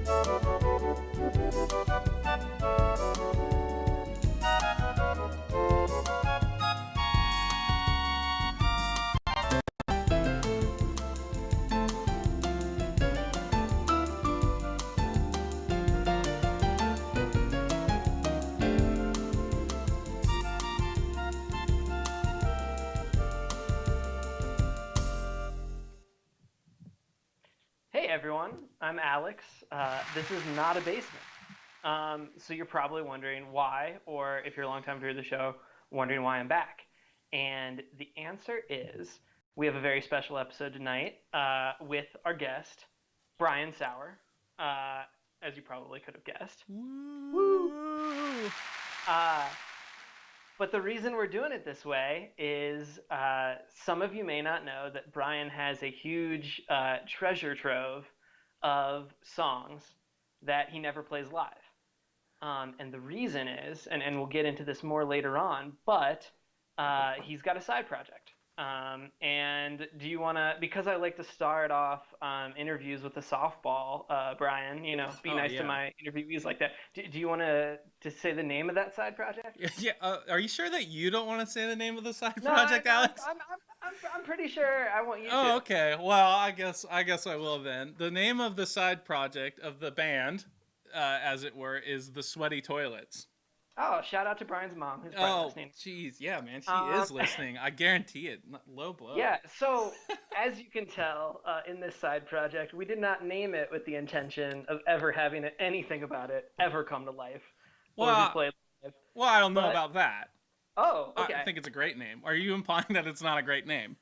Hey everyone, I'm Alex. This is not a basement. So you're probably wondering why, or if you're a long time viewer of the show, wondering why I'm back. And the answer is we have a very special episode tonight with our guest, Brian Sauer, uh, as you probably could have guessed. Woo! Woo! Uh, but the reason we're doing it this way is some of you may not know that Brian has a huge treasure trove of songs that he never plays live. And the reason is, and we'll get into this more later on, but he's got a side project. And do you want to, because I like to start off interviews with a softball, Brian, be nice to my interviewees like that. Do you want to say the name of that side project? Yeah, are you sure that you don't want to say the name of the side No, project, Alex? I'm pretty sure I want you to. Oh, okay. Well, I guess I will then. The name of the side project of the band, as it were, is the Sweaty Toilets. Oh, shout out to Brian's mom, who's probably listening. Jeez, yeah, man, she is listening. I guarantee it. Low blow. Yeah, so as you can tell in this side project, we did not name it with the intention of ever having anything about it ever come to life or be played live. Well, I don't know about that. Oh, okay. I think it's a great name. Are you implying that it's not a great name?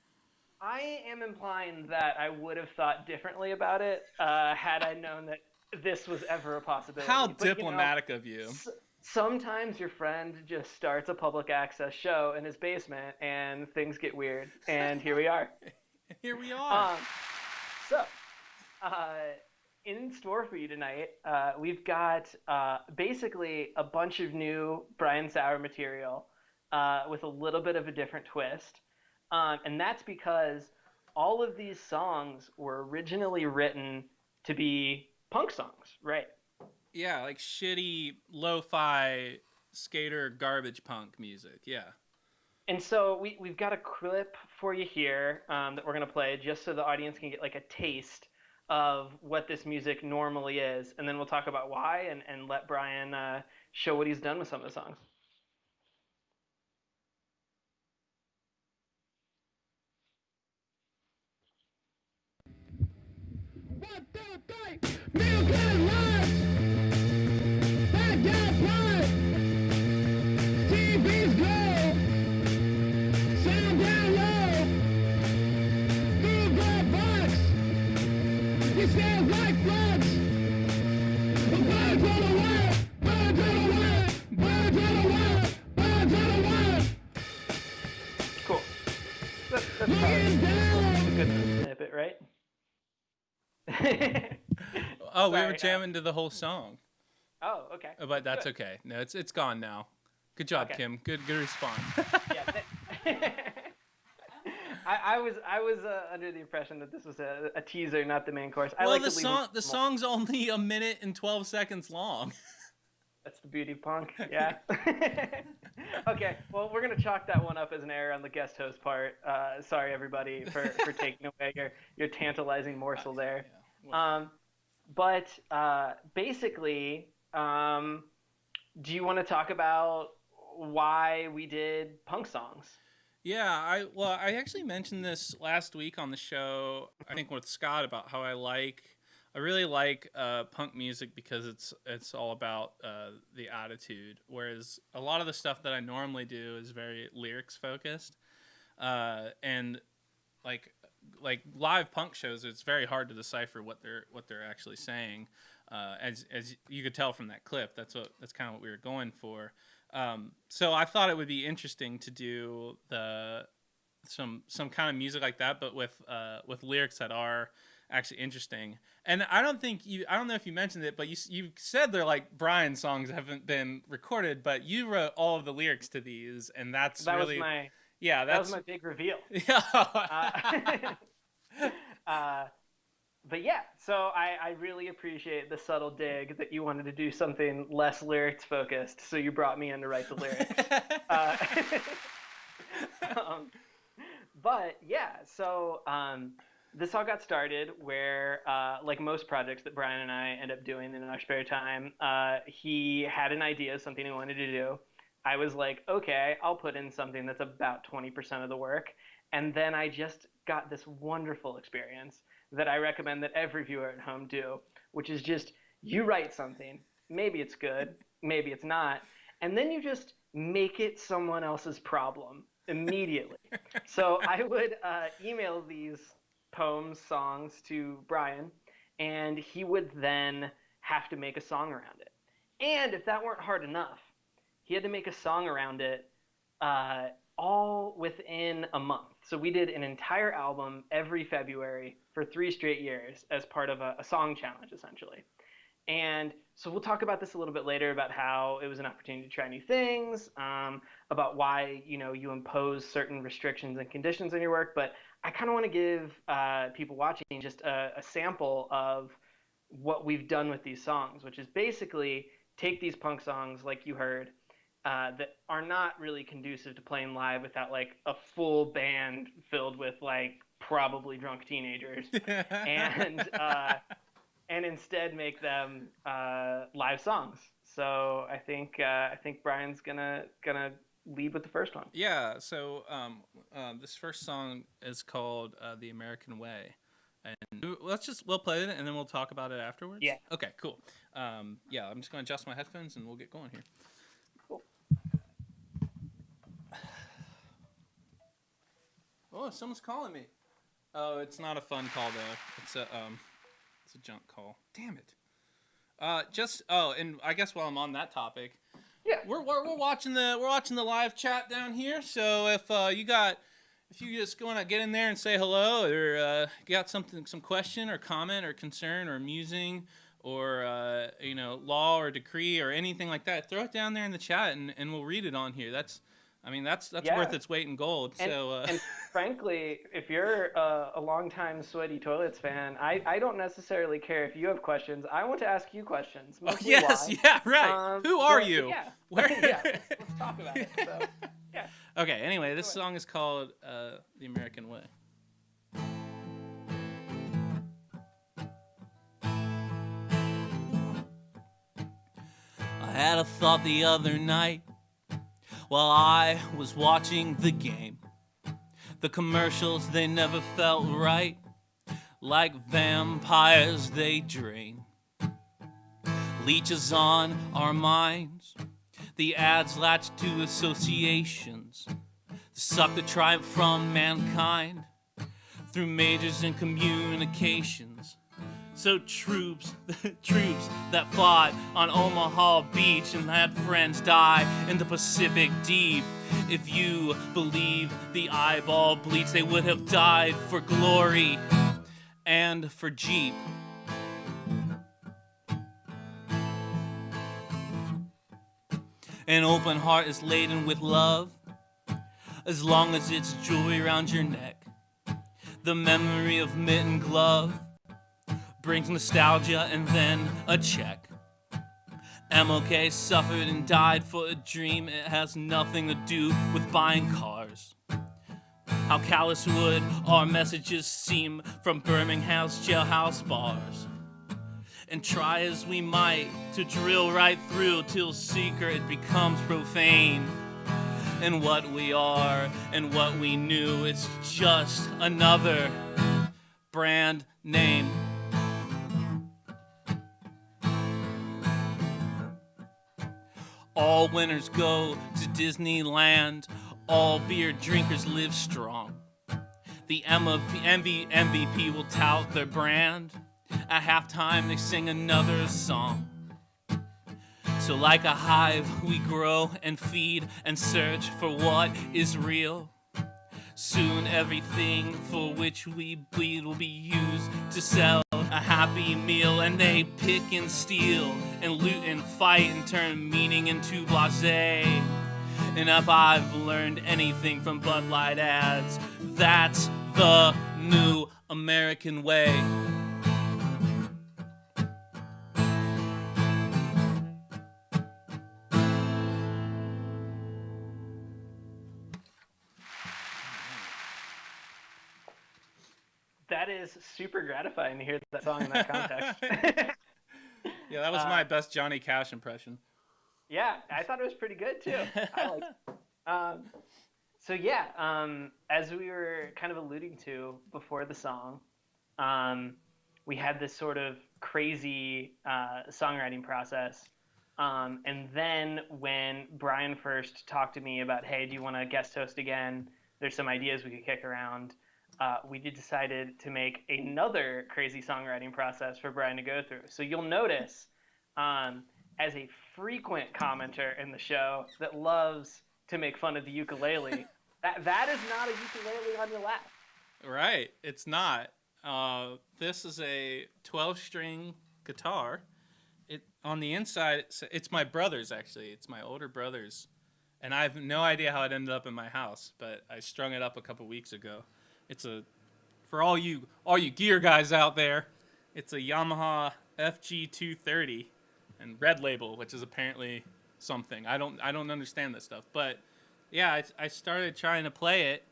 I am implying that I would have thought differently about it had I known that this was ever a possibility. How diplomatic of you. Sometimes your friend just starts a public access show in his basement and things get weird. And here we are. Here we are. So, in store for you tonight, we've got basically a bunch of new Brian Sauer material with a little bit of a different twist. And that's because all of these songs were originally written to be punk songs, right? Yeah, like shitty lo-fi skater garbage punk music. Yeah. And so we've got a clip for you here that we're going to play just so the audience can get like a taste of what this music normally is. And then we'll talk about why and let Brian show what he's done with some of the songs. Cool. That's probably a good snippet, right? Oh, we were jamming to the whole song. Oh, okay. But that's okay. No, it's gone now. Good job, okay. Kim. Good response. Yeah. I was under the impression that this was a teaser, not the main course. Well, the song's only 1 minute and 12 seconds long. That's the beauty of punk. Yeah. Okay. Well, we're gonna chalk that one up as an error on the guest host part. Sorry, everybody, for taking away your tantalizing morsel there. Yeah. But basically, do you want to talk about why we did punk songs? Yeah, I actually mentioned this last week on the show, I think with Scott, about how I really like punk music because it's all about the attitude, whereas a lot of the stuff that I normally do is very lyrics focused, and like live punk shows, it's very hard to decipher what they're actually saying. As you could tell from that clip, that's kind of what we were going for. So I thought it would be interesting to do some kind of music like that, but with lyrics that are actually interesting. And I don't know if you mentioned it, but you said they're like Brian songs haven't been recorded, but you wrote all of the lyrics to these, and that was my big reveal. Yeah. but yeah, so I really appreciate the subtle dig that you wanted to do something less lyrics focused, so you brought me in to write the lyrics. Uh, um, but yeah, so this all got started where, like most projects that Brian and I end up doing in our spare time, he had an idea, something he wanted to do. I was like, okay, I'll put in something that's about 20% of the work. And then I just got this wonderful experience that I recommend that every viewer at home do, which is just you write something, maybe it's good, maybe it's not, and then you just make it someone else's problem immediately. So I would email these poems, songs to Brian, and he would then have to make a song around it. And if that weren't hard enough, he had to make a song around it uh, all within a month. So we did an entire album every February for 3 straight years as part of a song challenge, essentially. And so we'll talk about this a little bit later about how it was an opportunity to try new things, about why you impose certain restrictions and conditions on your work. But I kind of want to give people watching just a sample of what we've done with these songs, which is basically take these punk songs like you heard that are not really conducive to playing live without like a full band filled with like probably drunk teenagers, and and instead make them live songs. So I think Brian's gonna lead with the first one. Yeah. So this first song is called "The American Way," and we'll play it and then we'll talk about it afterwards. Yeah. Okay. Cool. Yeah. I'm just gonna adjust my headphones and we'll get going here. Cool. Oh, someone's calling me. Oh, it's not a fun call though. It's a junk call. Damn it. And I guess while I'm on that topic, Yeah. we're watching the live chat down here. So if you just want to get in there and say hello, or got some question or comment or concern or musing or law or decree or anything like that, throw it down there in the chat and we'll read it on here. That's Yeah. worth its weight in gold. And frankly, if you're a longtime Sweaty Toilets fan, I don't necessarily care if you have questions. I want to ask you questions. Mostly yes, why. yeah, right. Who are you? Yeah. Where? Yeah. Let's talk about it. So, yeah. Okay. Anyway, this song is called "The American Way." I had a thought the other night while I was watching the game. The commercials, they never felt right. Like vampires, they drain. Leeches on our minds. The ads latch to associations. Suck the triumph from mankind through majors in communications. So troops that fought on Omaha Beach and had friends die in the Pacific Deep. If you believe the eyeball bleeds, they would have died for glory and for Jeep. An open heart is laden with love, as long as it's jewelry around your neck. The memory of mitt and glove brings nostalgia and then a check. MLK suffered and died for a dream. It has nothing to do with buying cars. How callous would our messages seem from Birmingham's jailhouse bars? And try as we might to drill right through till secret becomes profane. And what we are and what we knew, it's just another brand name. All winners go to Disneyland. All beer drinkers live strong. The MVP will tout their brand. At halftime, they sing another song. So like a hive, we grow and feed and search for what is real. Soon everything for which we bleed will be used to sell a happy meal. And they pick and steal and loot and fight and turn meaning into blasé. And if I've learned anything from Bud Light ads, that's the new American way. That is super gratifying to hear that song in that context. Yeah, that was uh, my best Johnny Cash impression. yeah, I thought it was pretty good too. I like. Um, so yeah, as we were kind of alluding to before the song, um, we had this sort of crazy songwriting process. And then when Brian first talked to me about, hey, do you want to guest host again? There's some ideas we could kick around. We decided to make another crazy songwriting process for Brian to go through. So you'll notice, um, as a frequent commenter in the show that loves to make fun of the ukulele, that is not a ukulele on your lap. Right, it's not. This is a 12-string guitar. It on the inside. It's my brother's actually. It's my older brother's, and I have no idea how it ended up in my house. But I strung it up a couple weeks ago. It's a for all you gear guys out there. It's a Yamaha FG230 and Red Label, which is apparently something. I don't understand this stuff, but yeah, I started trying to play it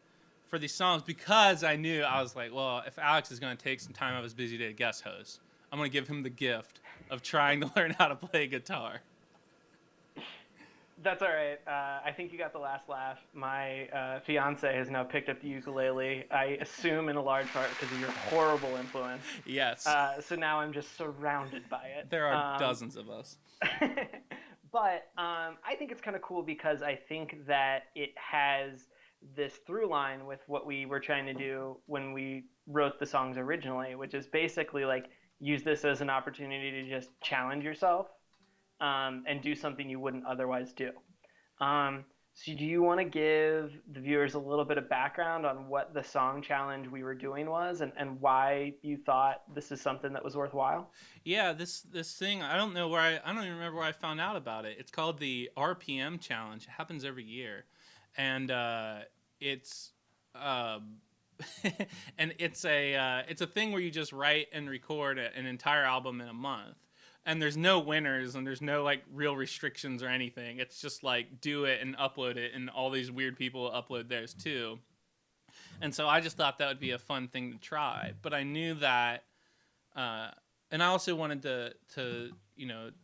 for these songs because I was like, well, if Alex is going to take some time out of his busy day to guest host, I'm going to give him the gift of trying to learn how to play guitar. That's all right. I think you got the last laugh. My fiance has now picked up the ukulele, I assume in a large part because of your horrible influence. Yes. So now I'm just surrounded by it. There are dozens of us. But I think it's kind of cool because I think that it has this through line with what we were trying to do when we wrote the songs originally, which is basically like use this as an opportunity to just challenge yourself and do something you wouldn't otherwise do. So do you want to give the viewers a little bit of background on what the song challenge we were doing was and why you thought this is something that was worthwhile? Yeah, this thing, I don't even remember where I found out about it. It's called the RPM challenge. It happens every year. And it's and it's a thing where you just write and record an entire album in a month. And there's no winners and there's no like real restrictions or anything. It's just like do it and upload it, and all these weird people upload theirs too. And so I just thought that would be a fun thing to try. But I knew that, and I also wanted to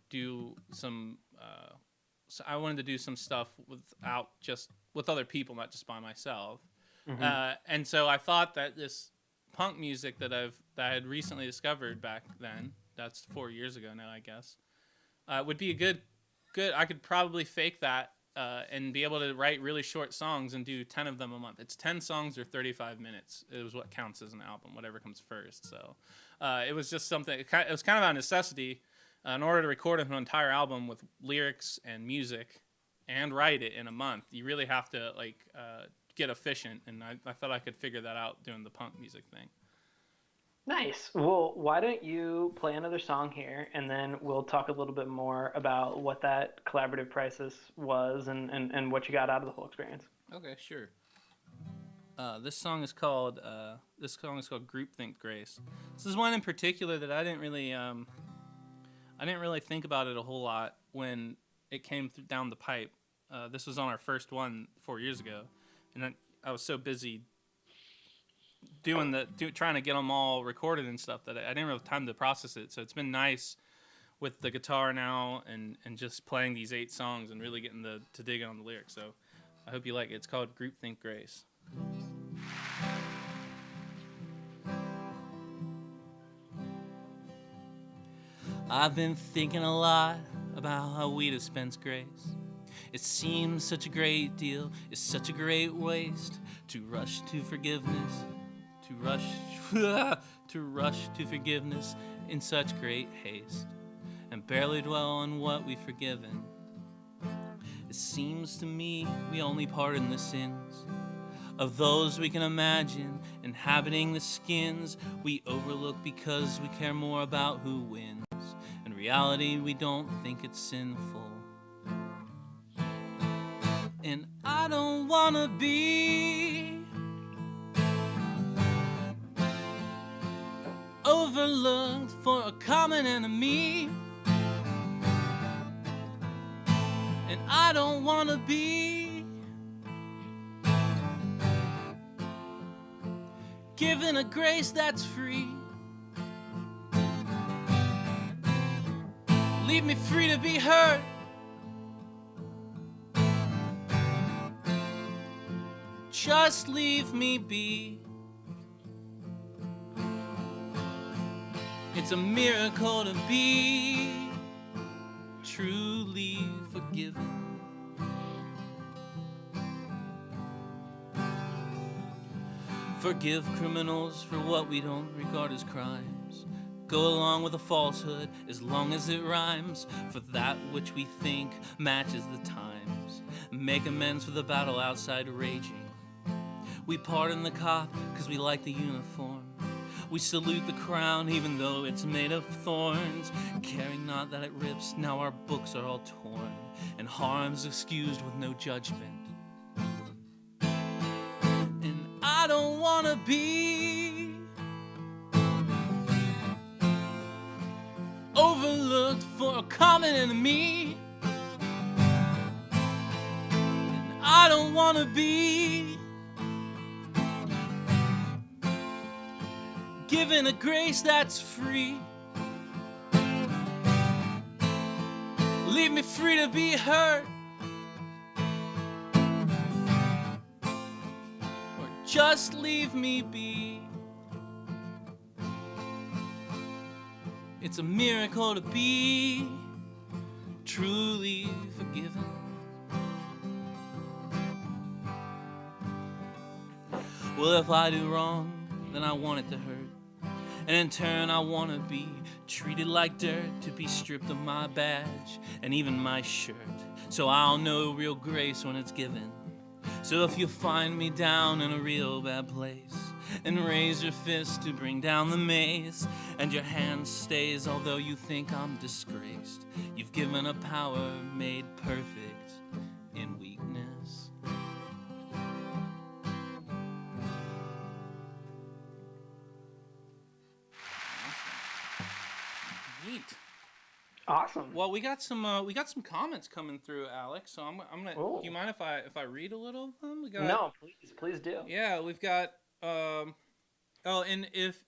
do some. So I wanted to do some stuff with other people, not just by myself. Mm-hmm. And so I thought that this punk music that I had recently discovered back then. That's 4 years ago now, I guess. Would be a good. I could probably fake that and be able to write really short songs and do 10 of them a month. It's 10 songs or 35 minutes. It was what counts as an album, whatever comes first. So it was just something. It was kind of a necessity in order to record an entire album with lyrics and music and write it in a month. You really have to get efficient, and I thought I could figure that out doing the punk music thing. Nice. Well, why don't you play another song here, and then we'll talk a little bit more about what that collaborative process was and what you got out of the whole experience. Okay, sure. This song is called Groupthink Grace. This is one in particular that I didn't really think about it a whole lot when it came down the pipe. This was on our first one 4 years ago, and I was so busy trying to get them all recorded and stuff that I didn't really have time to process it. So it's been nice with the guitar now and just playing these 8 songs and really getting to dig on the lyrics. So I hope you like it. It's called Groupthink Grace. I've been thinking a lot about how we dispense grace. It seems such a great deal, it's such a great waste to rush to forgiveness. To rush to forgiveness in such great haste, and barely dwell on what we've forgiven. It seems to me we only pardon the sins of those we can imagine inhabiting the skins we overlook because we care more about who wins. In reality, we don't think it's sinful. And I don't wanna be overlooked for a common enemy, and I don't wanna be given a grace that's free. Leave me free to be heard. Just leave me be. It's a miracle to be truly forgiven. Forgive criminals for what we don't regard as crimes. Go along with a falsehood as long as it rhymes. For that which we think matches the times. Make amends for the battle outside raging. We pardon the cop because we like the uniform. We salute the crown even though it's made of thorns. Caring not that it rips, now our books are all torn. And harm's excused with no judgment. And I don't wanna be overlooked for a common enemy. And I don't wanna be given a grace that's free. Leave me free to be heard. Or just leave me be. It's a miracle to be truly forgiven. Well, if I do wrong, then I want it to hurt. And in turn I want to be treated like dirt, to be stripped of my badge and even my shirt, so I'll know real grace when it's given. So if you find me down in a real bad place and raise your fist to bring down the mace, and your hand stays although you think I'm disgraced, you've given a power made perfect in weakness. Neat. Awesome. Well, we got some comments coming through, Alex. So I'm gonna. Oh. Do you mind if I read a little of them? We got, No, please do. Yeah, we've got. Oh, and if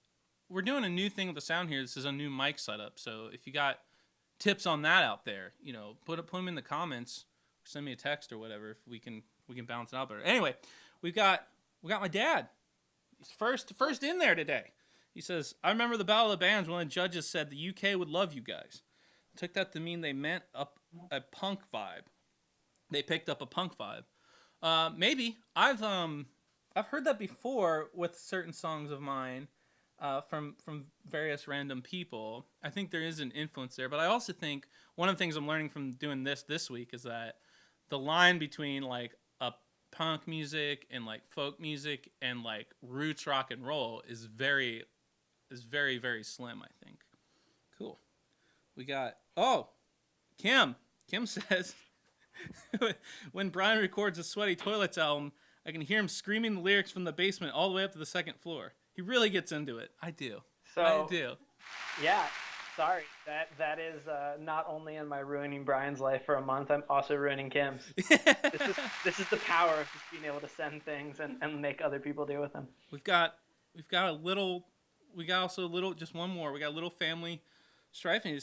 we're doing a new thing with the sound here, this is a new mic setup. So if you got tips on that out there, put them in the comments. Or send me a text or whatever if we can balance it out better. Anyway, we got my dad. He's first in there today. He says, I remember the Battle of the Bands when the judges said the UK would love you guys. I took that to mean they meant a punk vibe. They picked up a punk vibe. Maybe. I've heard that before with certain songs of mine from various random people. I think there is an influence there. But I also think one of the things I'm learning from doing this week is that the line between like a punk music and like folk music and like roots rock and roll is very, very slim, I think. Cool. We got, Kim. Kim says, when Brian records a Sweaty Toilets album, I can hear him screaming the lyrics from the basement all the way up to the second floor. He really gets into it. I do. Yeah, sorry. That is not only am I ruining Brian's life for a month, I'm also ruining Kim's. This is the power of just being able to send things and make other people deal with them. We've got just one more. We got a little family strife. And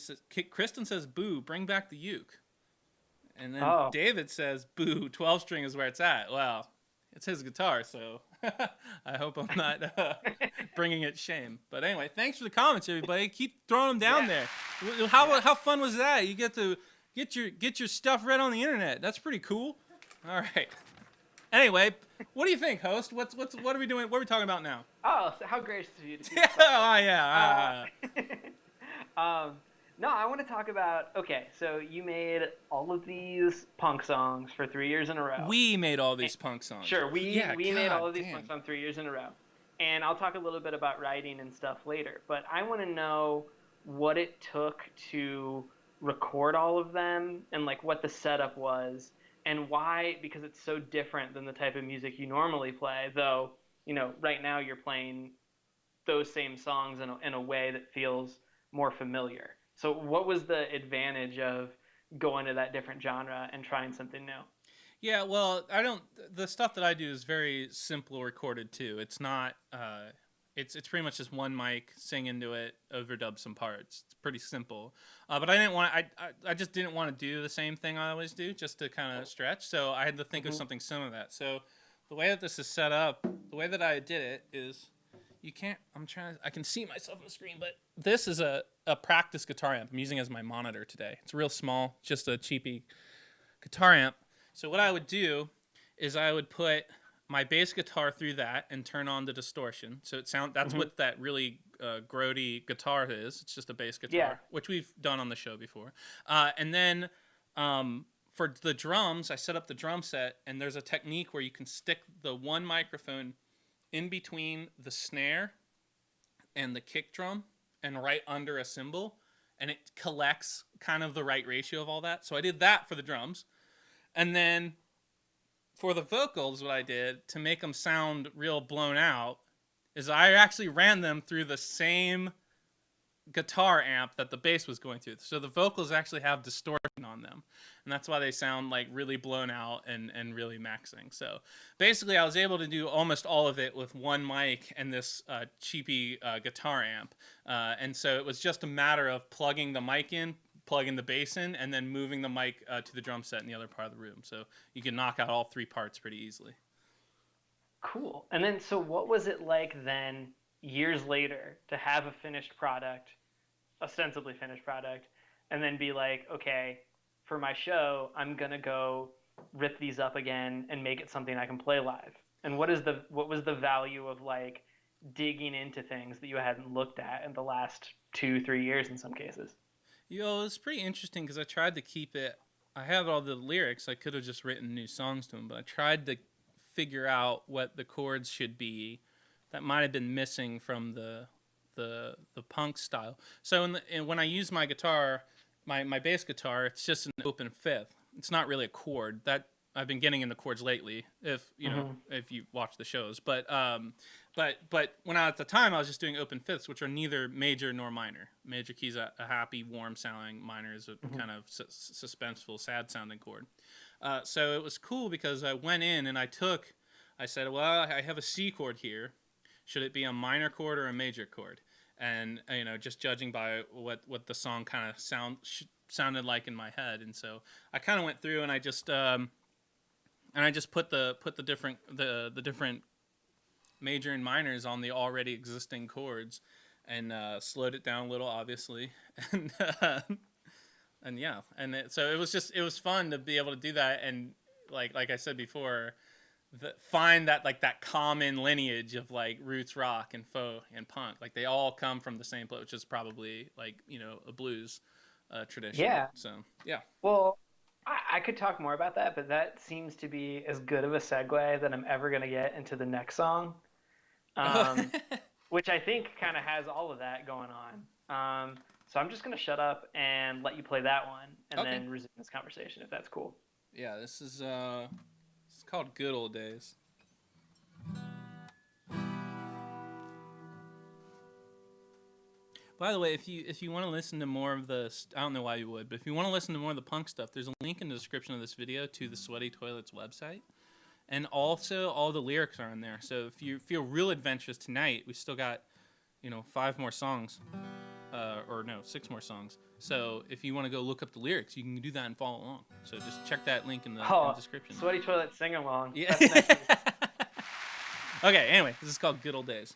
Kristen says, boo, bring back the uke. And then David says, boo, 12-string is where it's at. Well, it's his guitar, so I hope I'm not bringing it shame. But anyway, thanks for the comments, everybody. Keep throwing them down there. How fun was that? You get to get your stuff read on the internet. That's pretty cool. All right. Anyway, what do you think, host? What are we doing? What are we talking about now? Oh, so how gracious of you to keep yeah. No, I want to talk about, okay, so you made all of these punk songs for 3 years in a row. We made all these punk songs. Sure, we made all of these punk songs 3 years in a row. And I'll talk a little bit about writing and stuff later. But I want to know what it took to record all of them and like what the setup was and why, because it's so different than the type of music you normally play, though, right now you're playing those same songs in a way that feels more familiar. So what was the advantage of going to that different genre and trying something new? Yeah, well, the stuff that I do is very simple recorded too. It's not it's pretty much just one mic, sing into it, overdub some parts. It's pretty simple. But I didn't want I just didn't want to do the same thing I always do, just to kind of stretch. So I had to think of something similar to that. So the way that this is set up, the way that I did it is, you can't. I can see myself on the screen, but this is a practice guitar amp I'm using as my monitor today. It's real small, just a cheapy guitar amp. So what I would do is I would put my bass guitar through that and turn on the distortion. So that's what that really grody guitar is. It's just a bass guitar, which we've done on the show before. And then for the drums, I set up the drum set, and there's a technique where you can stick the one microphone in between the snare and the kick drum and right under a cymbal, and it collects kind of the right ratio of all that. So I did that for the drums. And then for the vocals, what I did to make them sound real blown out is I actually ran them through the same guitar amp that the bass was going through. So the vocals actually have distortion on them, and that's why they sound like really blown out and really maxing. So basically I was able to do almost all of it with one mic and this cheapy guitar amp. And so it was just a matter of plugging the mic in, plugging the bass in, and then moving the mic to the drum set in the other part of the room. So you can knock out all three parts pretty easily. Cool. And then, so what was it like then, years later, to have a finished product, ostensibly finished product, and then be like, okay, for my show, I'm going to go rip these up again and make it something I can play live? And what was the value of like digging into things that you hadn't looked at in the last 2-3 years in some cases? It was pretty interesting because I tried to keep it. I have all the lyrics. I could have just written new songs to them, but I tried to figure out what the chords should be that might have been missing from the punk style. So when I use my guitar, my bass guitar, it's just an open fifth. It's not really a chord. That I've been getting into chords lately, if you know, if you watch the shows. But when at the time I was just doing open fifths, which are neither major nor minor. Major key's a happy, warm sounding. Minor is a kind of suspenseful, sad sounding chord. So it was cool because I went in and I said, well, I have a C chord here. Should it be a minor chord or a major chord? And just judging by what the song kind of sounded like in my head. And so I kind of went through and I just put the different major and minors on the already existing chords, and slowed it down a little, obviously, and yeah, so it was fun to be able to do that, and like I said before, find that like that common lineage of like roots rock and folk and punk, like they all come from the same place, which is probably like a blues tradition. Yeah. So yeah. Well, I could talk more about that, but that seems to be as good of a segue that I'm ever going to get into the next song, which I think kind of has all of that going on. So I'm just going to shut up and let you play that one, and then resume this conversation, if that's cool. Yeah, this is it's called Good Old Days. By the way, if you want to listen to more of the, I don't know why you would, but if you want to listen to more of the punk stuff, there's a link in the description of this video to the Sweaty Toilets website. And also, all the lyrics are in there. So if you feel real adventurous tonight, we still got, 5 more songs. Or no, 6 more songs. So if you want to go look up the lyrics, you can do that and follow along. So just check that link in the description. Sweaty Toilet sing along. Yeah. Okay, anyway, this is called Good Old Days.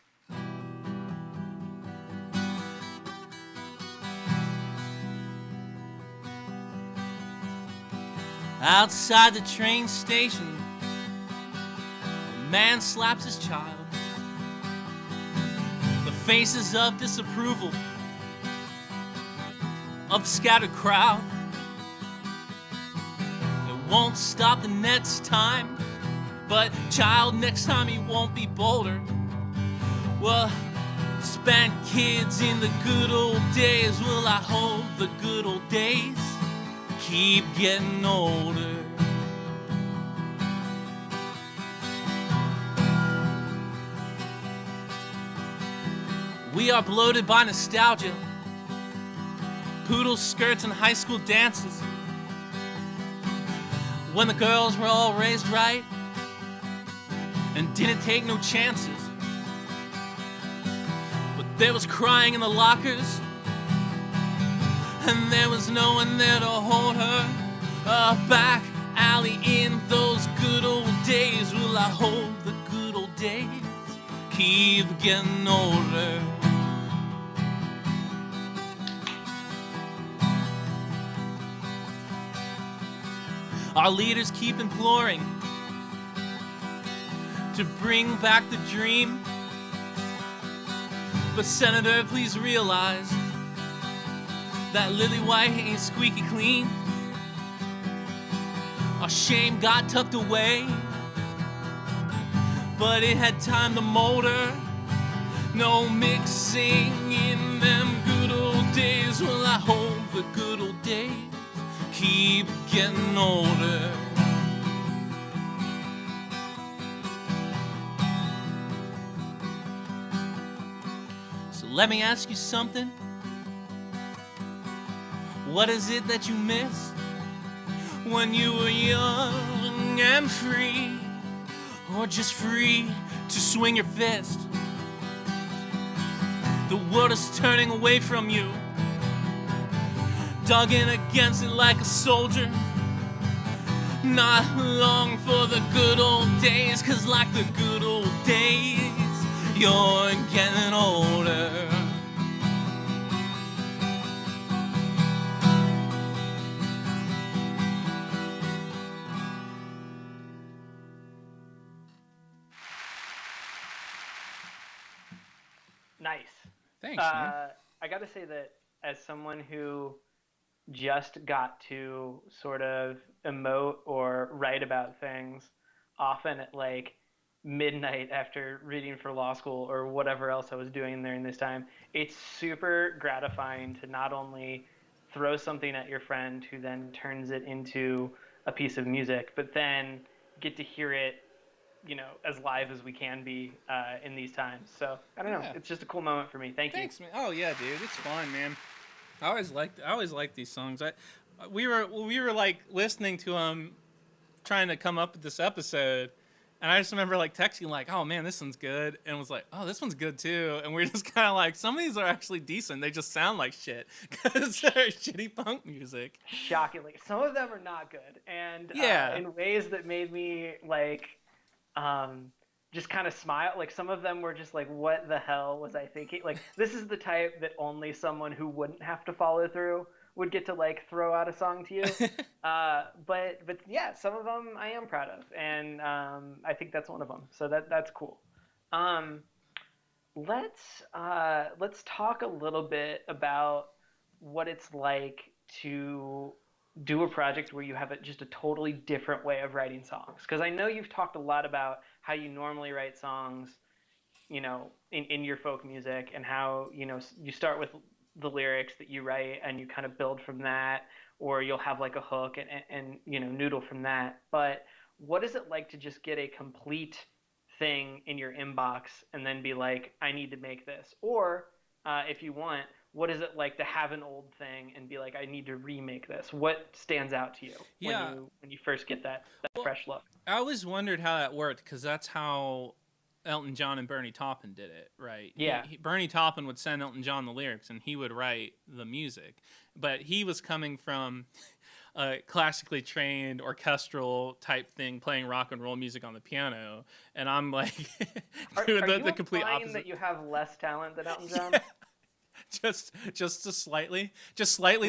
Outside the train station, a man slaps his child. The faces of disapproval of the scattered crowd. It won't stop the next time, but child, next time he won't be bolder. Well, spent kids in the good old days. Well, I hope the good old days keep getting older. We are bloated by nostalgia, poodle skirts and high school dances, when the girls were all raised right and didn't take no chances. There was crying in the lockers, and there was no one there to hold her. A back alley in those good old days. Will I hold the good old days? Keep getting older. Our leaders keep imploring to bring back the dream. But Senator, please realize that Lily White ain't squeaky clean. Our shame got tucked away, but it had time to molder. No mixing in them good old days. Will I hold the good old days? Keep getting older. So let me ask you something. What is it that you missed when you were young and free, or just free to swing your fist? The world is turning away from you, dug in against it like a soldier. Not long for the good old days, 'cause like the good old days, you're getting older. Nice. Thanks, man. I got to say that as someone who just got to sort of emote or write about things, often at like midnight after reading for law school or whatever else I was doing during this time, it's super gratifying to not only throw something at your friend who then turns it into a piece of music, but then get to hear it, you know, as live as we can be in these times. So I don't know. Yeah. It's just a cool moment for me. Thanks, man. Oh yeah, dude, it's fun, man. I always liked these songs. We were like listening to them, trying to come up with this episode, and I just remember like texting like, "Oh man, this one's good," and was like, "Oh, this one's good too." And we're just kind of like, some of these are actually decent. They just sound like shit because they're shitty punk music. Shockingly, some of them are not good, and Yeah. in ways that made me like just kind of smile. Like some of them were just like, what the hell was I thinking? Like this is the type that only someone who wouldn't have to follow through would get to like throw out a song to you. But yeah, some of them I am proud of, and I think that's one of them. So that's cool. Let's talk a little bit about what it's like to do a project where you have just a totally different way of writing songs. Because I know you've talked a lot about how you normally write songs, you know, in your folk music, and how, you know, you start with the lyrics that you write and you kind of build from that, or you'll have like a hook and you know, noodle from that. But what is it like to just get a complete thing in your inbox and then be like, I need to make this? Or if you want, what is it like to have an old thing and be like, I need to remake this? What stands out to you Yeah. when you first get that Well, fresh look? I always wondered how that worked, because that's how Elton John and Bernie Taupin did it, right? Yeah. Bernie Taupin would send Elton John the lyrics, and he would write the music. But he was coming from a classically trained orchestral type thing, playing rock and roll music on the piano, and I'm like doing Are you the complete implying opposite. that you have less talent than Elton John? Yeah. Just slightly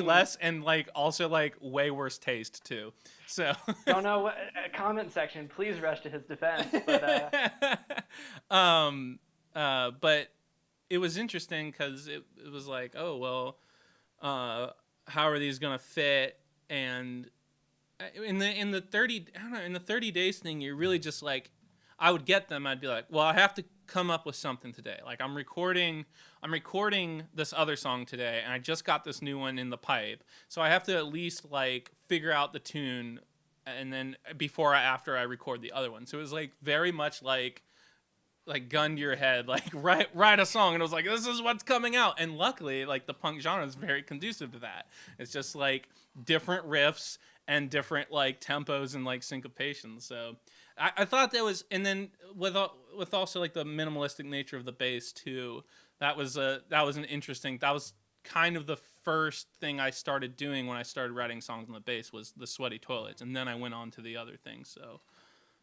less, and like also like way worse taste too. So Don't know what comment section. Please rush to his defense. But but it was interesting because it was like, oh well, how are these gonna fit? And in the 30 days thing, you're really just like, I would get them. I'd be like, well, I have to come up with something today. Like I'm recording this other song today, and I just got this new one in the pipe, so I have to at least like figure out the tune, and then after I record the other one. So it was like very much like gun to your head, like write a song, and it was like, this is what's coming out. And luckily, like the punk genre is very conducive to that. It's just like different riffs and different like tempos and like syncopations. So I thought that was, and then with also like the minimalistic nature of the bass too, that was an interesting. That was kind of the first thing I started doing when I started writing songs on the bass was the Sweaty Toilets, and then I went on to the other things. So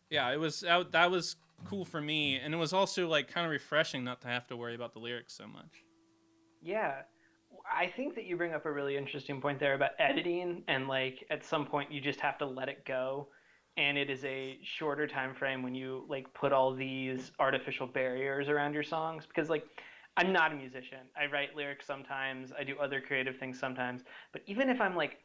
yeah, it was that was cool for me, and it was also like kind of refreshing not to have to worry about the lyrics so much. Yeah. I think that you bring up a really interesting point there about editing and like at some point you just have to let it go and it is a shorter time frame when you like put all these artificial barriers around your songs because like I'm not a musician. I write lyrics sometimes, I do other creative things sometimes, but even if I'm like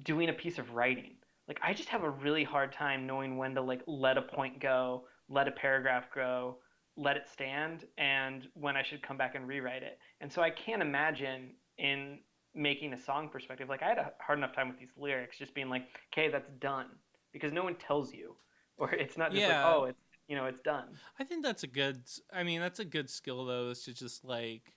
doing a piece of writing, like I just have a really hard time knowing when to like let a point go, let a paragraph go, let it stand, and when I should come back and rewrite it. And so I can't imagine in making a song perspective, like I had a hard enough time with these lyrics, just being like, okay, that's done, because no one tells you, or it's not just like, Yeah, oh, it's it's done. I think that's a good. I mean, that's a good skill though, is to just like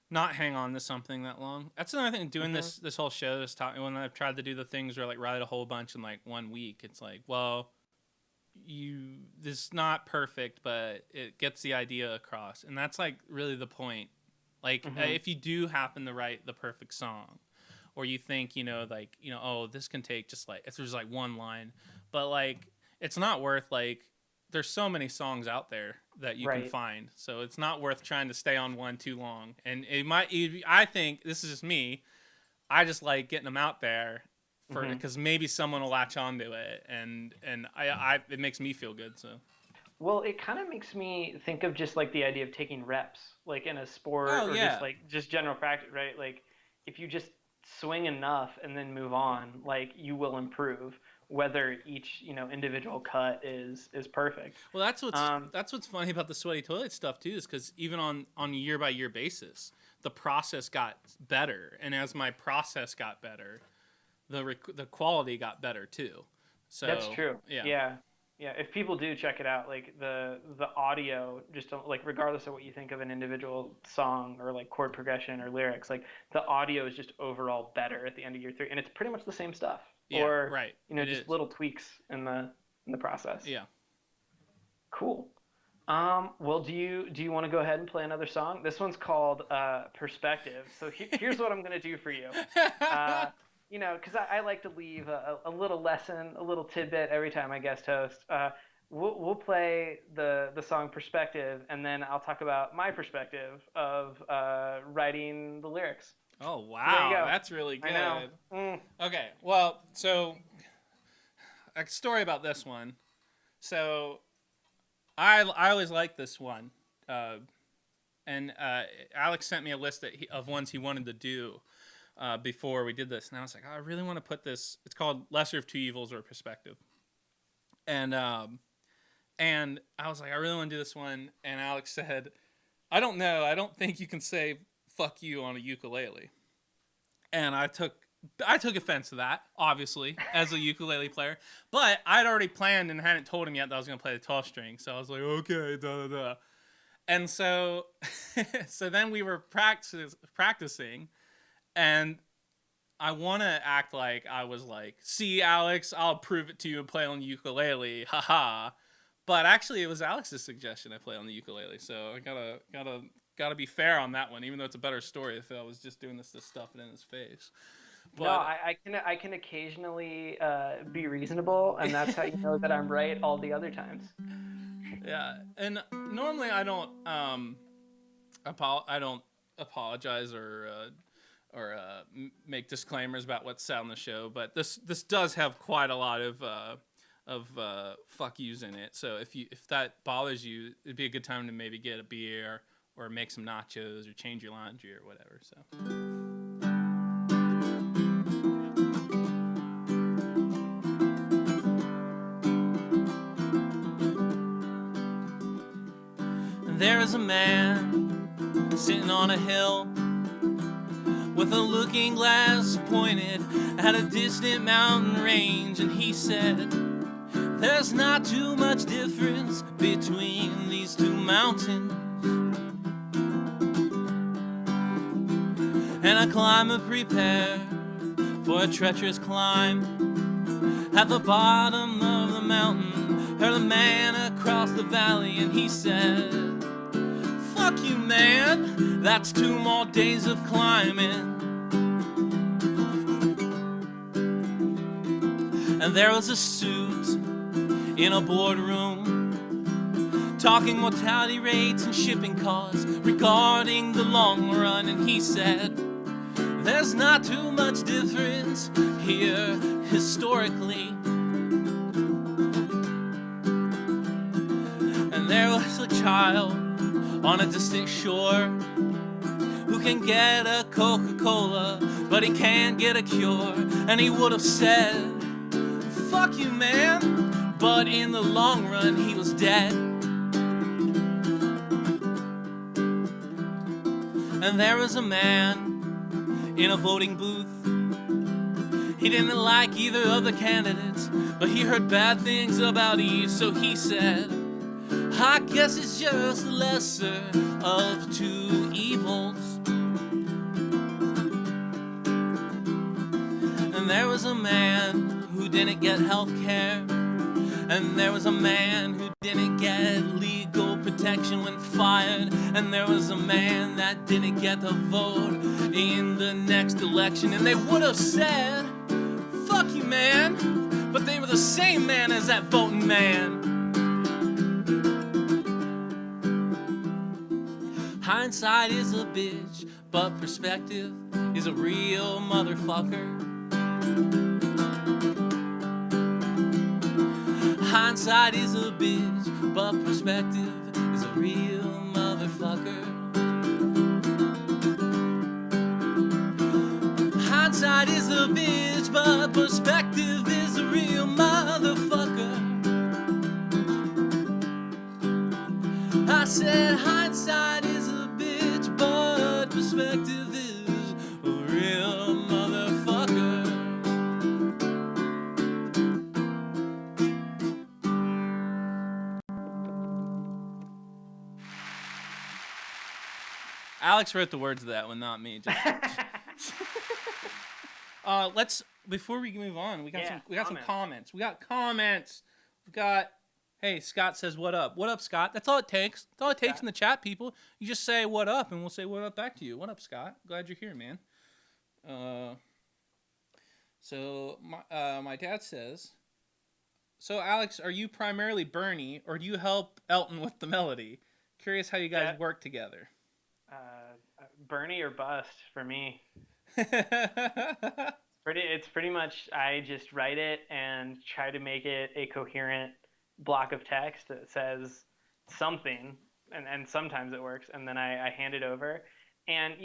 not hang on to something that long. That's another thing doing Hmm. this whole show. This taught me when I've tried to do the things where like write a whole bunch in like 1 week. It's like, well, this is not perfect, but it gets the idea across, and that's like really the point. Like Hmm. if you do happen to write the perfect song, or you think like oh, this can take just like if there's like one line, but like it's not worth like there's so many songs out there that you can Right. find, so it's not worth trying to stay on one too long. And I think this is just me. I just like getting them out there for Hmm. because maybe someone will latch onto it, and I it makes me feel good. So Well, it kind of makes me think of just like the idea of taking reps, like in a sport oh or just yeah, like just general practice, right? Like if you just swing enough and then move on, like you will improve, whether each, individual cut is perfect. well Um, that's what's funny about the Sweaty Toilet stuff too, is because even on a year by year basis, the process got better, and as my process got better, the quality got better too. that's So true. yeah, Yeah. Yeah, if people do check it out, like the audio, just like regardless of what you think of an individual song or like chord progression or lyrics, like the audio is just overall better at the end of year three, and it's pretty much the same stuff, yeah, or right. It just is. little tweaks in the process. Yeah. Cool. Well, do you want to go ahead and play another song? This one's called Perspective. So here's what I'm gonna do for you. Uh, because I like to leave a little lesson, a little tidbit every time I guest host. We'll play the song Perspective, and then I'll talk about my perspective of writing the lyrics. Oh So there you wow, go. that's really I know. good. Mm, Okay, well, so a story about this one. So I always liked this one, uh, and Alex sent me a list of ones he wanted to do before we did this, and I was like, oh, I really want to put this. It's called Lesser of Two Evils or Perspective, and I was like, I really want to do this one, and Alex said, I don't know, I don't think you can say "fuck you" on a ukulele, and I took offense to that, obviously, as a ukulele player. But I'd already planned and hadn't told him yet that I was going to play the 12 string. So I was like, okay, da da da. And so, so then we were practicing, and I want to act like I was like, see, Alex, I'll prove it to you and play on the ukulele, haha. But actually, it was Alex's suggestion I play on the ukulele. So I gotta be fair on that one, even though it's a better story if I was just doing this to stuff it in his face. no, But I can occasionally be reasonable, and that's how you know that I'm right all the other times. yeah, and normally I don't apologize or make disclaimers about what's said on the show, but this does have quite a lot of fuck yous in it. So if that bothers you, it'd be a good time to maybe get a beer or make some nachos or change your laundry or whatever. So there is a man sitting on a hill with a looking glass pointed at a distant mountain range, and he said, there's not too much difference between these two mountains, and a climber prepared for a treacherous climb. At the bottom of the mountain heard a man across the valley, and he said, fuck Fuck you, man. That's 2 more days of climbing. And there was a suit in a boardroom talking mortality rates and shipping costs regarding the long run. And he said, there's not too much difference here historically. And there was a child on a distant shore who can get a Coca-Cola, but he can't get a cure. And he would have said, fuck you, man. But in the long run, he was dead. And there was a man in a voting booth. He didn't like either of the candidates, but he heard bad things about each, so he said, I guess it's just the lesser of 2 evils. And there was a man who didn't get health care, and there was a man who didn't get legal protection when fired, and there was a man that didn't get to vote in the next election. And they would have said, fuck you, man, but they were the same man as that voting man. Hindsight is a bitch, but perspective is a real motherfucker. Hindsight is a bitch, but perspective is a real motherfucker. Hindsight is a bitch, but perspective is a real motherfucker. I said hindsight is a bitch, but perspective is a real motherfucker. Alex wrote the words of that one, not me. Let's before we move on, we got some comments. We got comments. We got, hey, Scott says what up. What up, Scott? That's all it takes. That's all it takes in the chat, people. You just say what up, and we'll say what up back to you. What up, Scott? Glad you're here, man. So my dad says, so Alex, are you primarily Bernie, or do you help Elton with the melody? Curious how you guys work together. Bernie or bust for me. It's pretty much I just write it and try to make it a coherent block of text that says something, and sometimes it works, and then I hand it over. And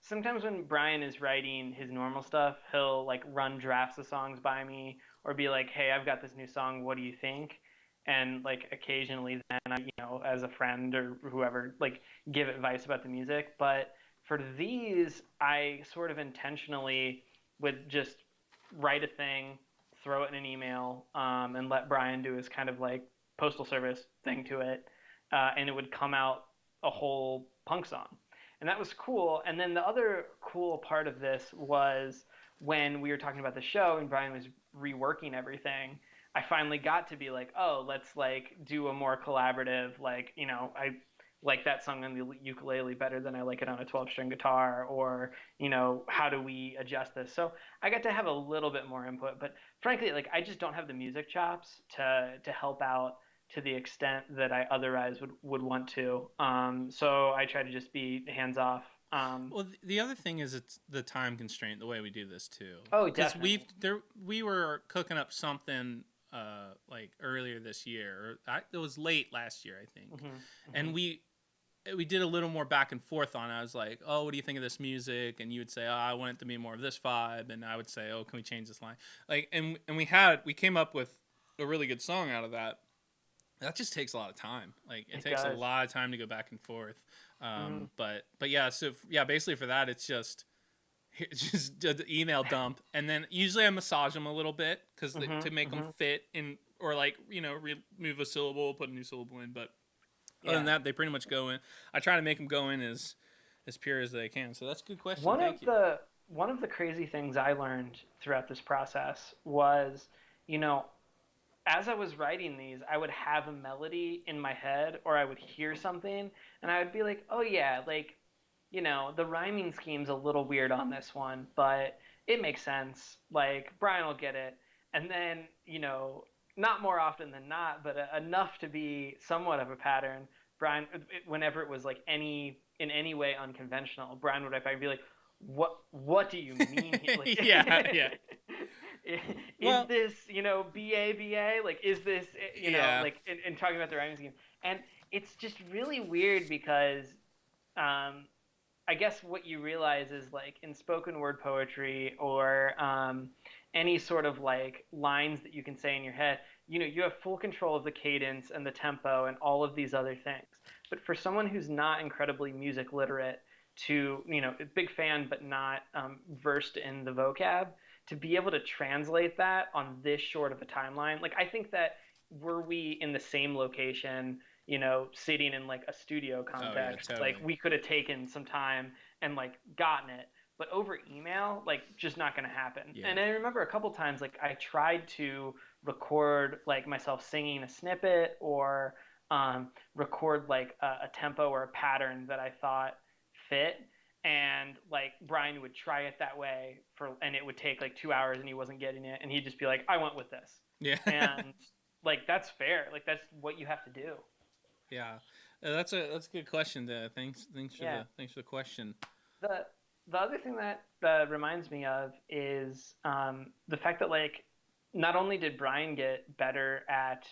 sometimes when Brian is writing his normal stuff, he'll like run drafts of songs by me, or be like, hey, I've got this new song, what do you think? And like occasionally then I, as a friend or whoever, like give advice about the music. But for these, I sort of intentionally would just write a thing, throw it in an email, and let Brian do his kind of like postal service thing to it, and it would come out a whole punk song. And that was cool. And then the other cool part of this was when we were talking about the show and Brian was reworking everything, I finally got to be like, oh, let's like do a more collaborative, like, I like that song on the ukulele better than I like it on a 12-string guitar, or, how do we adjust this? So I got to have a little bit more input, but frankly, like I just don't have the music chops to help out to the extent that I otherwise would want to. So I try to just be hands off. Well, the other thing is it's the time constraint, the way we do this too. Oh, definitely. We were cooking up something like earlier this year. It was late last year, I think. Mm-hmm, mm-hmm. And we did a little more back and forth on it. I was like, oh, what do you think of this music? And you would say, oh, I want it to be more of this vibe. And I would say, oh, can we change this line? Like, and we came up with a really good song out of that. That just takes a lot of time. Like it takes a lot of time to go back and forth. But yeah, basically for that, it's just the email dump, and then usually I massage them a little bit because to make them fit in, or like remove a syllable, put a new syllable in. But other than that, they pretty much go in. I try to make them go in as pure as they can. So that's a good question. One of the crazy things I learned throughout this process was, as I was writing these, I would have a melody in my head or I would hear something and I would be like, "Oh yeah, like, the rhyming scheme's a little weird on this one, but it makes sense. Like, Brian will get it." And then, not more often than not, but enough to be somewhat of a pattern, Brian, whenever it was like in any way unconventional, Brian would be like, "What do you mean here? Yeah, yeah. Like, is Well, this, BA? Like, is this, yeah, like, in talking about the rhyming scheme?" And it's just really weird because, um, I guess what you realize is like in spoken word poetry or any sort of like lines that you can say in your head, you have full control of the cadence and the tempo and all of these other things. But for someone who's not incredibly music literate, to, a big fan but not versed in the vocab, to be able to translate that on this short of a timeline, like I think that were we in the same location, sitting in like a studio oh yeah, context, like totally. we could have taken some time and like gotten it. But over email, like just not going to happen. Yeah. And I remember a couple times, like I tried to record like myself singing a snippet or record like a tempo or a pattern that I thought fit. And like Brian would try it that way and it would take like 2 hours and he wasn't getting it. And he'd just be like, "I went with this." Yeah. And like, that's fair. Like, that's what you have to do. Yeah. That's a good question. Thanks for Yeah. the question. The the other thing that reminds me of is the fact that like not only did Brian get better at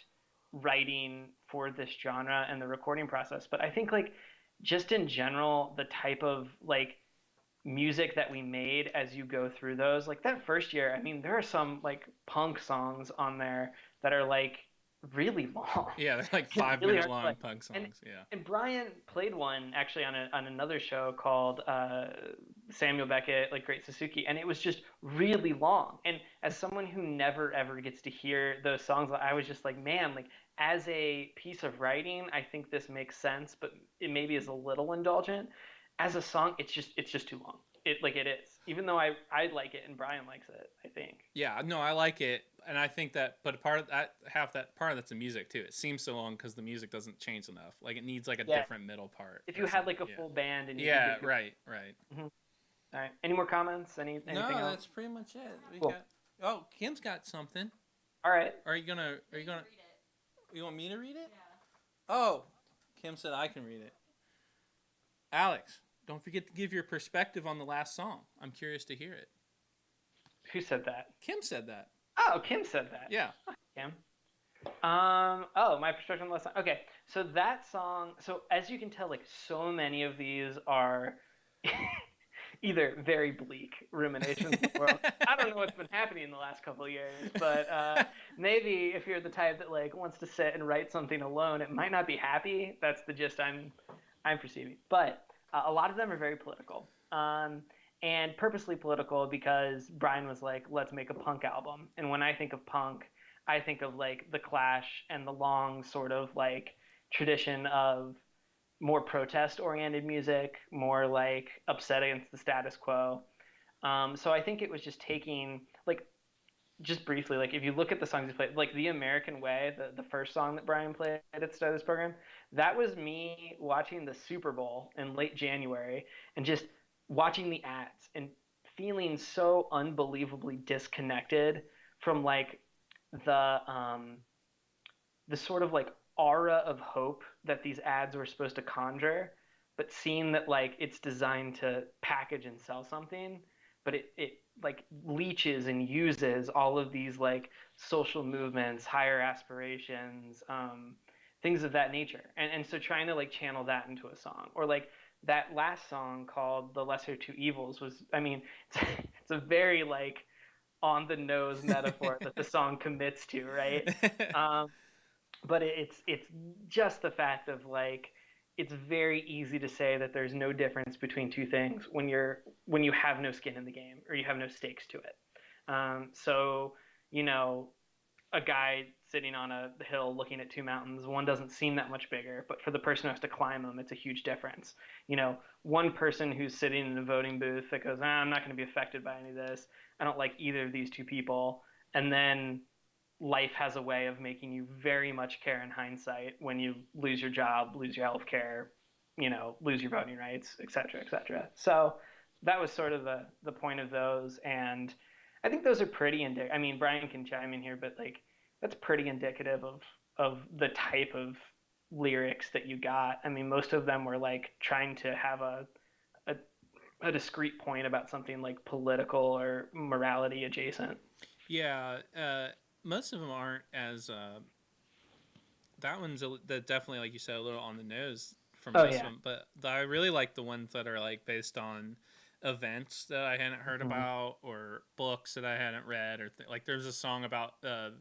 writing for this genre and the recording process, but I think like just in general the type of like music that we made as you go through those, like that first year, I mean there are some like punk songs on there that are like really long Yeah, they're like and five really minute hard to play. long punk And songs. Yeah. Brian played one actually on another show called Samuel Beckett, like Great Suzuki, and it was just really long. And as someone who never ever gets to hear those songs, I was just like, man, like as a piece of writing, I think this makes sense, but it maybe is a little indulgent. As a song, it's just too long. It is. Even though I like it and Brian likes it, I think. Yeah, no, I like it, and I think that, but a part of that, half that part of that's the music too. It seems so long because the music doesn't change enough. Like it needs like a Yeah. different middle part If or you had something. like a Yeah. full band and you could Yeah. give your. Right. Right. Mhm. All right. Any more comments? Anything No, else? that's pretty much it. We Cool. got. Oh, Kim's got something. All right. Are you gonna? Are you gonna? You want me to read it? Oh, Kim said I can read it. Alex, don't forget to give your perspective on the last song. I'm curious to hear it. Who said that? Kim said that. Oh, Kim said that. Yeah. Kim. Oh, my perspective on the last song. Okay, so that song. So as you can tell, like so many of these are either very bleak ruminations of the world. I don't know what's been happening in the last couple of years, but maybe if you're the type that like wants to sit and write something alone, it might not be happy. That's the gist I'm perceiving. But a lot of them are very political. And purposely political because Brian was like, let's make a punk album. And when I think of punk, I think of like the Clash and the long sort of like tradition of more protest oriented music, more like upset against the status quo. So I think it was just taking like just briefly, like if you look at the songs he played, like The American Way, the first song that Brian played at the start of this program, that was me watching the Super Bowl in late January and just watching the ads and feeling so unbelievably disconnected from like the the sort of like aura of hope that these ads were supposed to conjure, but seeing that like it's designed to package and sell something, but it like leeches and uses all of these like social movements, higher aspirations, things of that nature. And so trying to like channel that into a song or like that last song called The Lesser Two Evils was, I mean, it's a very like on the nose metaphor that the song commits to, right? Um, but it's just the fact of like it's very easy to say that there's no difference between two things when you have no skin in the game or you have no stakes to it. So you know, a guy sitting on a hill looking at two mountains, one doesn't seem that much bigger, but for the person who has to climb them, it's a huge difference. One person who's sitting in a voting booth that goes, I'm not going to be affected by any of this. I don't like either of these two people. And then life has a way of making you very much care in hindsight when you lose your job, lose your health care, lose your voting rights, et cetera, et cetera. So that was sort of the point of those. And I think those are pretty indicative. I mean, Brian can chime in here, but like that's pretty indicative of the type of lyrics that you got. I mean, most of them were like trying to have a, a discrete point about something like political or morality adjacent. Yeah, most of them aren't as that one's definitely, like you said, a little on the nose for Oh most of yeah. them. But I really like the ones that are like based on events that I hadn't heard Mhm. about or books that I hadn't read, or like there's a song about the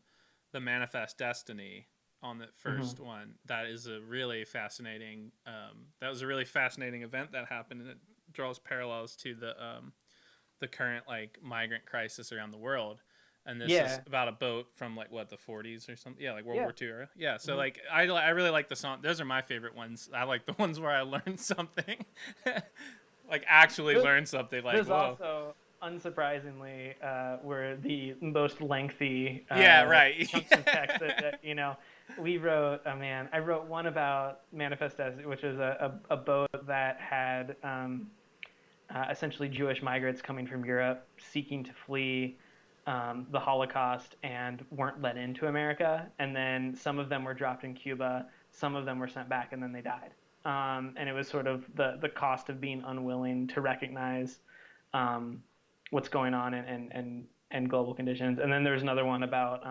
Manifest Destiny on the Mhm. first one. That is a really fascinating. That was a really fascinating event that happened, and it draws parallels to the current like migrant crisis around the world. And this is Yeah. about a boat from like what, the 40s or something. Yeah, like World Yeah. War II era. Yeah, so Mhm. like I really like the song. Those are my favorite ones. I like the ones where I learned something, like actually Those, learned something. Like those whoa. also, unsurprisingly, were the most lengthy Yeah, right. chunks of text that we wrote. Oh man, I wrote one about Manifest Destiny, which is a boat that had essentially Jewish migrants coming from Europe seeking to flee the Holocaust and weren't let into America. And then some of them were dropped in Cuba, some of them were sent back, and then they died. And it was sort of the cost of being unwilling to recognize um, what's going on and global conditions. And then there's another one about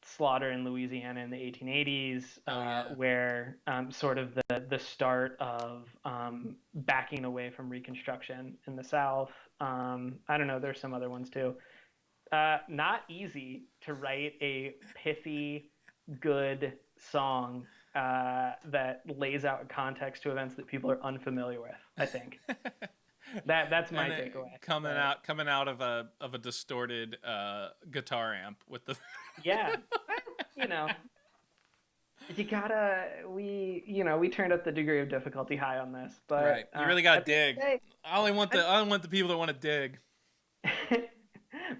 slaughter in Louisiana in the 1880s, Oh yeah. where sort of the start of backing away from Reconstruction in the South. I don't know. There's some other ones too. Not easy to write a pithy, good song that lays out context to events that people are unfamiliar with. I think that's my And takeaway. But coming out of a distorted guitar amp with the yeah, you know, you gotta we turned up the degree of difficulty high on this, right. but You really got at to the end dig. of the day, I only want the people that want to dig.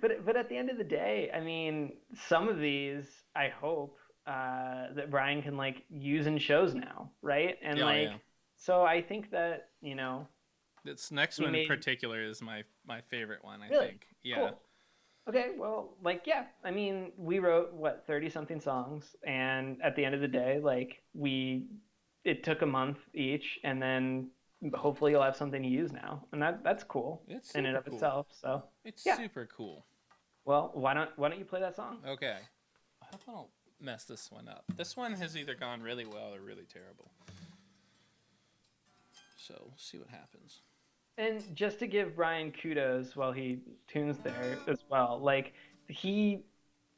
but at the end of the day, I mean, some of these I hope that Brian can like use in shows now, right? And Oh yeah. like, so I think that This next we one in made particular is my favorite one, I really think. Yeah. cool. Okay, well, like yeah, I mean, we wrote what 30 something songs, and at the end of the day, like it took a month each, and then hopefully you'll have something to use now, and that's cool It's in and super of cool. itself. So It's yeah, super cool. well, why don't you play that song? Okay. I hope I don't mess this one up. This one has either gone really well or really terrible. So we'll see what happens. And just to give Brian kudos while he tunes there as well, like he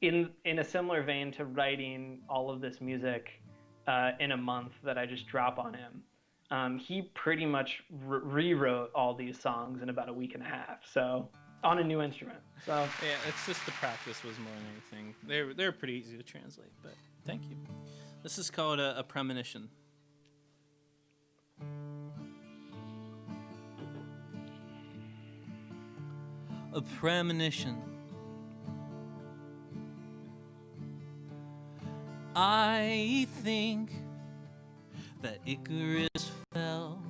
in a similar vein to writing all of this music in a month that I just drop on him. He pretty much rewrote all these songs in about a week and a half. So on a new instrument. So Yeah, it's just the practice was more than anything. They're pretty easy to translate, but thank you. This is called a premonition. A premonition. I think that Icarus fell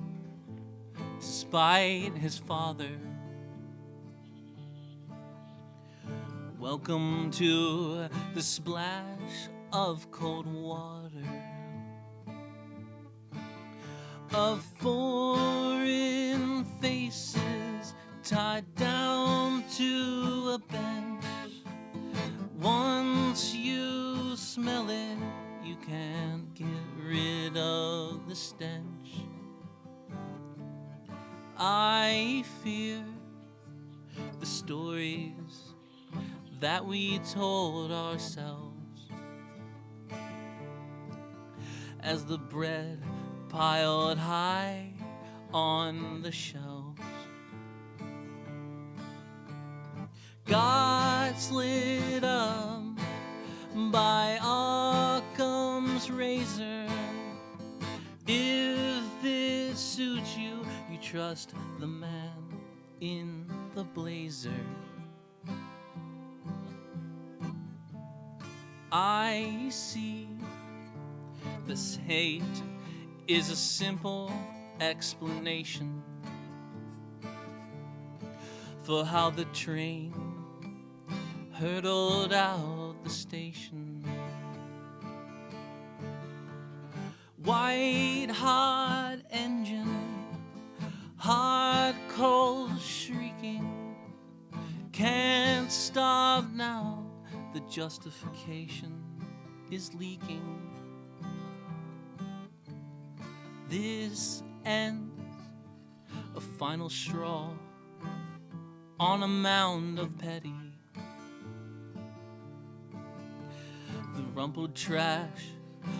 despite his father. Welcome to the splash of cold water, of foreign faces tied down to a bench. Once you smell it, you can't get rid of the stench. I fear the stories that we told ourselves as the bread piled high on the shelves got slid up by Occam's razor. If it suits you, you trust the man in the blazer. I see this hate is a simple explanation for how the train hurtled out the station. White hot engine, hot cold shrieking, can't stop now, the justification is leaking. This ends, a final straw on a mound of petty. The rumpled trash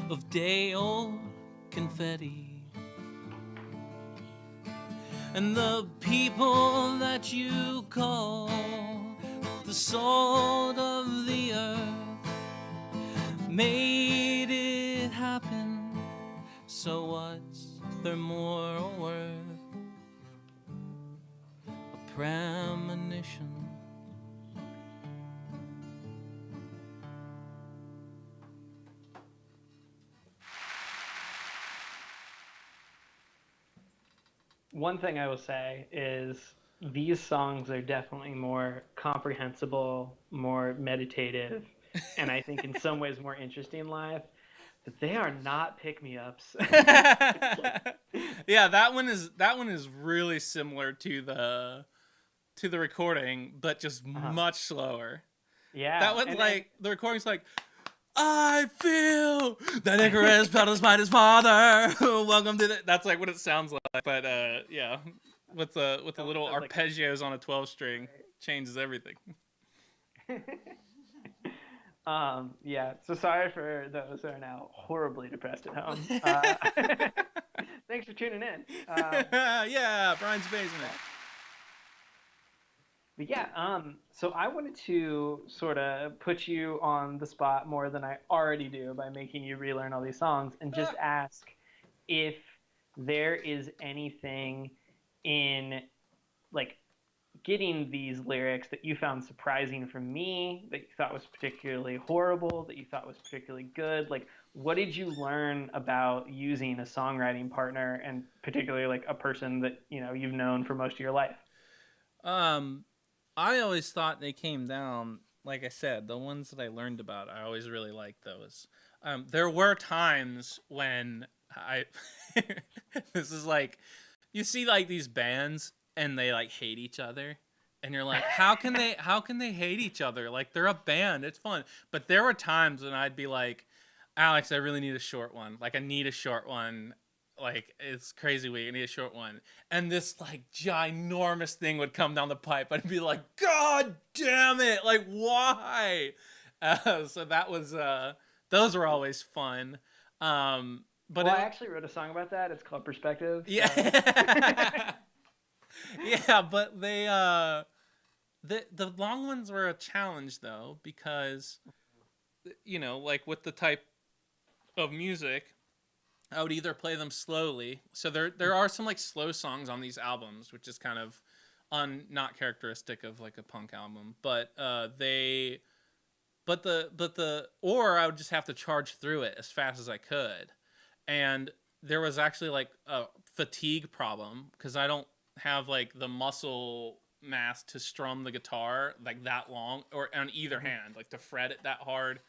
of day-old confetti. And the people that you call the salt of the earth made it happen, so what's their moral worth? A premonition. One thing I will say is these songs are definitely more comprehensible, more meditative, and I think in some ways more interesting live. But they are not pick-me-ups. Yeah, that one is really similar to the recording, but just much slower. Yeah. That one's like the recording's like, I feel that Icarus felt his might his father. Welcome to the. That's like what it sounds like. But yeah, with the little arpeggios on a 12-string changes everything. Yeah. So sorry for those who are now horribly depressed at home. Thanks for tuning in. Yeah, Brian's Basement. But yeah, so I wanted to sort of put you on the spot more than I already do by making you relearn all these songs and just ask if there is anything in like getting these lyrics that you found surprising from me, that you thought was particularly horrible, that you thought was particularly good. Like, what did you learn about using a songwriting partner, and particularly like a person that you've known for most of your life? I always thought they came down, like I said, the ones that I learned about, I always really liked those. There were times when this is like, you see like these bands and they like hate each other. And you're like, how can they hate each other? Like, they're a band, it's fun. But there were times when I'd be like, Alex, I really need a short one. Like, I need a short one. Like, it's crazy week. I need a short one. And this, like, ginormous thing would come down the pipe. I'd be like, God damn it. Like, why? So that was, those were always fun. But I actually wrote a song about that. It's called Perspective. So. Yeah. Yeah, but they, the long ones were a challenge, though, because, like with the type of music, I would either play them slowly. So there are some like slow songs on these albums, which is kind of not characteristic of like a punk album. But or I would just have to charge through it as fast as I could. And there was actually like a fatigue problem because I don't have like the muscle mass to strum the guitar like that long, or on either hand, like to fret it that hard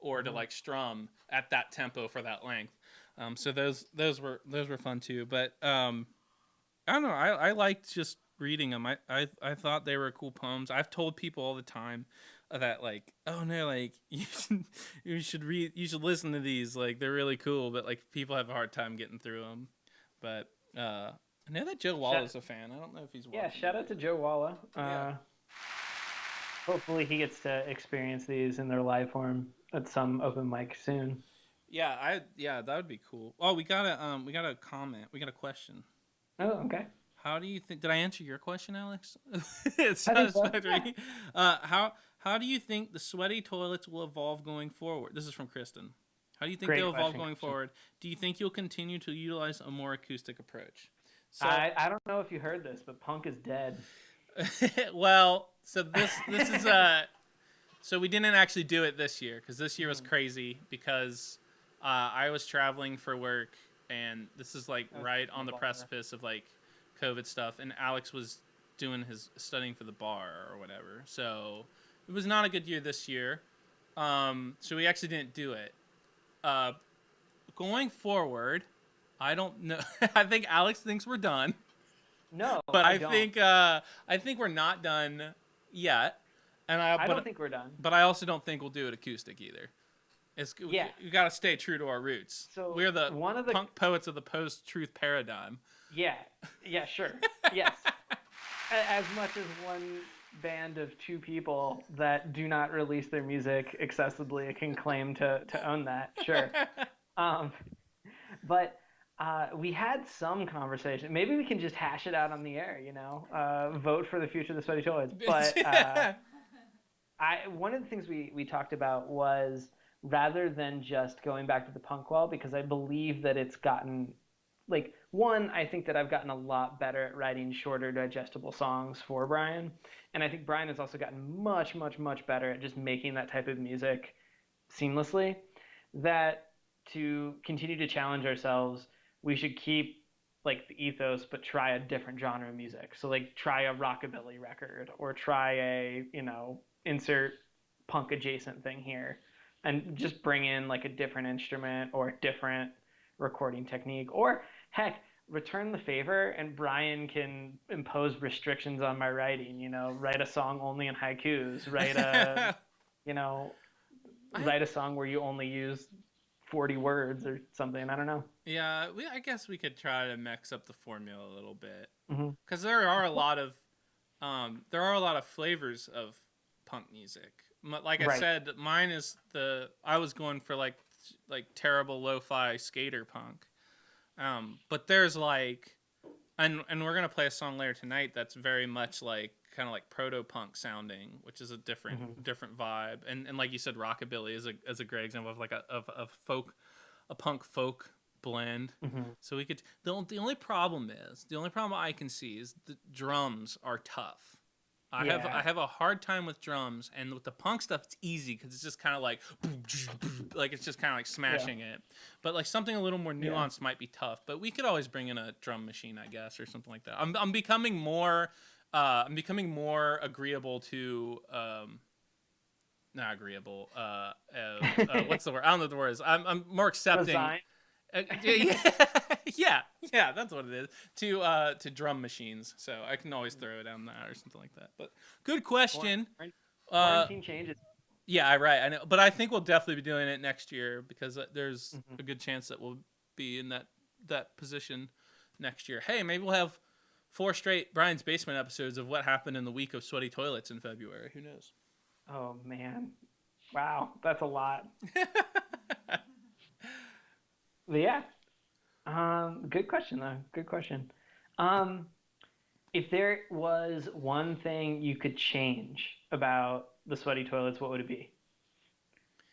or to like strum at that tempo for that length. So those were fun too. But I don't know. I liked just reading them. I thought they were cool poems. I've told people all the time that like, oh no, like you should listen to these. Like, they're really cool. But like, people have a hard time getting through them. But I know that Joe Walla's a fan. I don't know if he's watching. Yeah, shout out to Joe Walla. Yeah. Hopefully he gets to experience these in their live form at some open mic soon. Yeah, that would be cool. Oh, we got a comment. We got a question. Oh, okay. How do you think? Did I answer your question, Alex? It's satisfactory. How do you think the sweaty toilets will evolve going forward? This is from Kristen. How do you think they'll evolve going forward? Do you think you'll continue to utilize a more acoustic approach? So, I don't know if you heard this, but punk is dead. Well, so this is So we didn't actually do it this year because this year was crazy because I was traveling for work, and this is like right on the precipice of like COVID stuff, and Alex was doing his studying for the bar or whatever. So it was not a good year this year. So we actually didn't do it. Uh, Going forward, I don't know. I think Alex thinks we're done, No, but I don't. I think we're not done yet. And I don't think we're done. But I also don't think we'll do it acoustic either. Yeah. We got to stay true to our roots. So we're the one of the punk poets of the post-truth paradigm. Yeah, sure. Yes. As much as one band of two people that do not release their music accessibly can claim to own that, sure. But we had some conversation. Maybe we can just hash it out on the air, vote for the future of the Sweaty Toilets. But one of the things we talked about was rather than just going back to the punk well, because I believe that it's gotten I think that I've gotten a lot better at writing shorter, digestible songs for Brian. And I think Brian has also gotten much, much, much better at just making that type of music seamlessly. That to continue to challenge ourselves, we should keep the ethos, but try a different genre of music. So try a rockabilly record or try a, insert punk adjacent thing here and just bring in a different instrument or a different recording technique, or heck, return the favor and Brian can impose restrictions on my writing, write a song only in haikus, write a write a song where you only use 40 words or something. I don't know. Yeah, I guess we could try to mix up the formula a little bit, because Mm-hmm. there are a lot of flavors of punk music. Like I said, mine is I was going for like terrible lo-fi skater punk, but there's and we're gonna play a song later tonight that's very much kind of like proto-punk sounding, which is a different vibe. And like you said, rockabilly is a great example of a punk folk blend. So we could the only problem I can see is the drums are tough. I have a hard time with drums, and with the punk stuff it's easy because it's just kind of like it's just kind of like smashing it. But something a little more nuanced might be tough. But we could always bring in a drum machine, I guess, or something like that. I'm becoming more agreeable to not agreeable. What's the word? I don't know what the word is. I'm more accepting. Yeah, that's what it is. To drum machines, so I can always throw it on that or something like that. But good question. Quarantine changes. Yeah, right. I know, but I think we'll definitely be doing it next year because there's a good chance that we'll be in that position next year. Hey, maybe we'll have 4 straight Brian's Basement episodes of what happened in the week of Sweaty Toilets in February. Who knows? Oh man, wow, that's a lot. But yeah, good question though. Good question. If there was one thing you could change about the Sweaty Toilets, what would it be?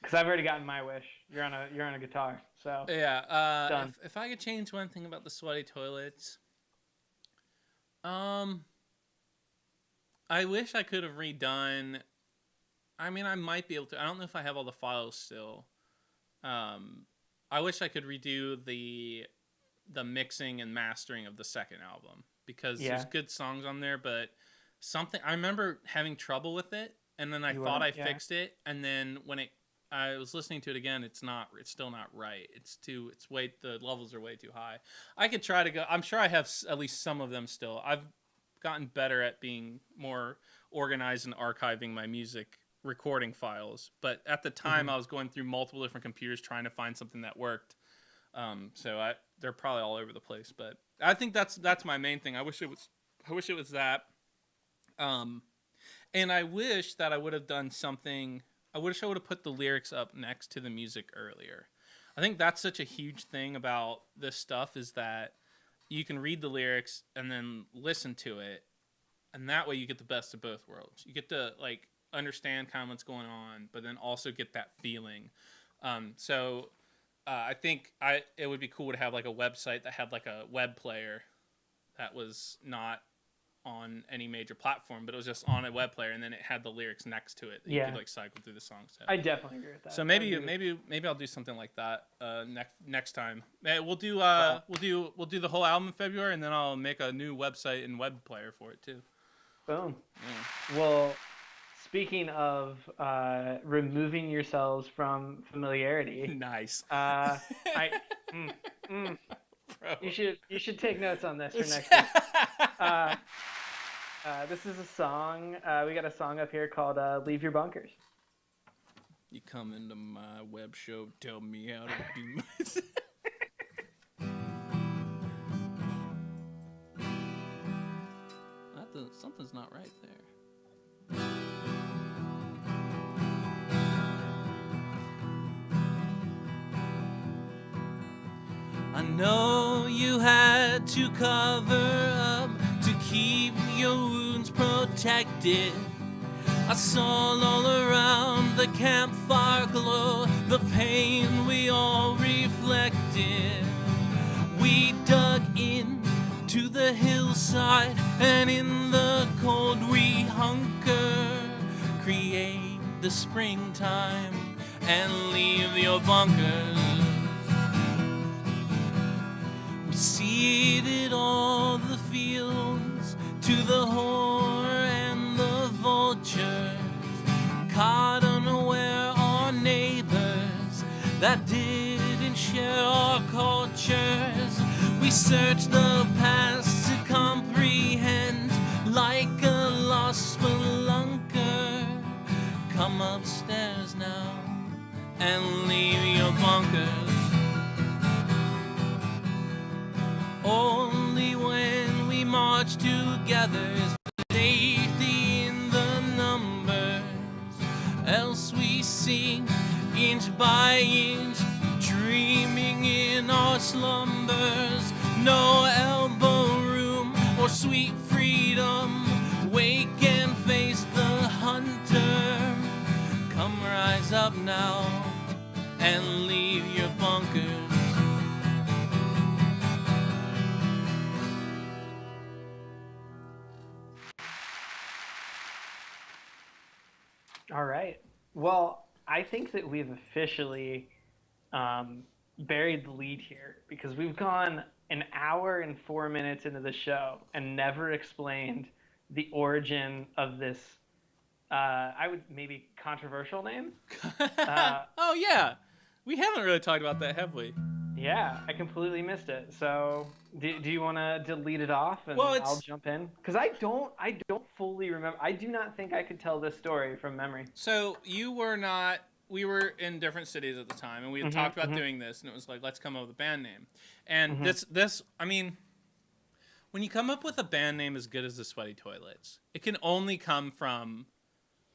Because I've already gotten my wish. You're on a guitar, so yeah. Done. If I could change one thing about the Sweaty Toilets, I wish I could have redone. I mean, I might be able to. I don't know if I have all the files still. I wish I could redo the mixing and mastering of the second album because there's good songs on there, but I remember having trouble with it, and then I thought I fixed it, and then when I was listening to it again, it's still not right. The levels are way too high. I could try to go. I'm sure I have at least some of them still. I've gotten better at being more organized and archiving my music recording files, but at the time I was going through multiple different computers trying to find something that worked. So they're probably all over the place, but I think that's my main thing. I wish it was that. And I wish that I would have done something. I wish I would have put the lyrics up next to the music earlier. I think that's such a huge thing about this stuff is that you can read the lyrics and then listen to it, and that way you get the best of both worlds. You get to understand kind of what's going on, but then also get that feeling. So I think it would be cool to have a website that had a web player that was not on any major platform, but it was just on a web player, and then it had the lyrics next to it that you could like cycle through the songs to. I definitely agree with that. So maybe I'll do something like that next time. We'll do we'll do the whole album in February, and then I'll make a new website and web player for it too. Boom. Yeah. Well, speaking of removing yourselves from familiarity, Nice. You should take notes on this for next week. This is a song. We got a song up here called "Leave Your Bunkers." You come into my web show, tell me how to do myself. Something's not right there. I know you had to cover up to keep your wounds protected. I saw all around the campfire glow the pain we all reflected. We dug in to the hillside, and in the cold we hunker. Create the springtime and leave your bunkers. We seeded all the fields to the whore and the vultures, caught unaware our neighbors that didn't share our cultures. We search the past to comprehend like a lost spelunker. Come upstairs now and leave your bunkers. Only when we march together is safety in the numbers. Else we sink inch by inch, dreaming in our slumbers. No elbow room or sweet freedom. Wake and face the hunter. Come rise up now and leave your bunkers. All right. Well, I think that we've officially buried the lead here, because we've gone an hour and 4 minutes into the show and never explained the origin of this, I would maybe controversial name. Oh, yeah. We haven't really talked about that, have we? Yeah, I completely missed it. So, do you want to lead it off, and Well, I'll jump in? Because I don't fully remember. I do not think I could tell this story from memory. So you were not. We were in different cities at the time, and we had talked about doing this, and it was like, let's come up with a band name. And this, I mean, when you come up with a band name as good as the Sweaty Toilets, it can only come from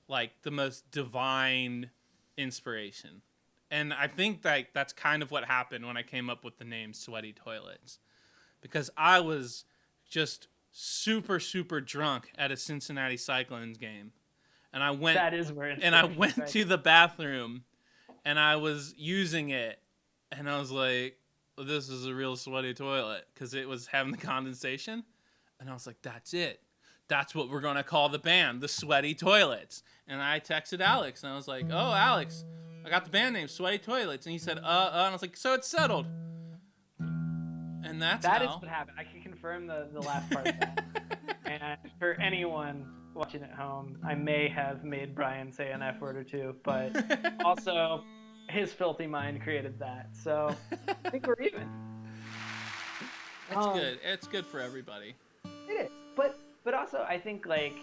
like the most divine inspiration. And I think that that's kind of what happened when I came up with the name Sweaty Toilets, because I was just super, super drunk at a Cincinnati Cyclones game. And I went, that is where and I went to the bathroom, and I was using it, and I was like, well, this is a real sweaty toilet, because it was having the condensation. And I was like, that's it. That's what we're going to call the band, the Sweaty Toilets. And I texted Alex, and I was like, oh, Alex, I got the band name, Sweaty Toilets. And he said, and I was like, so it's settled. And that is what happened. I can confirm the last part of that. And for anyone watching at home, I may have made Brian say an F word or two, but also his filthy mind created that. So I think we're even. It's good. It's good for everybody. It is. But also I think like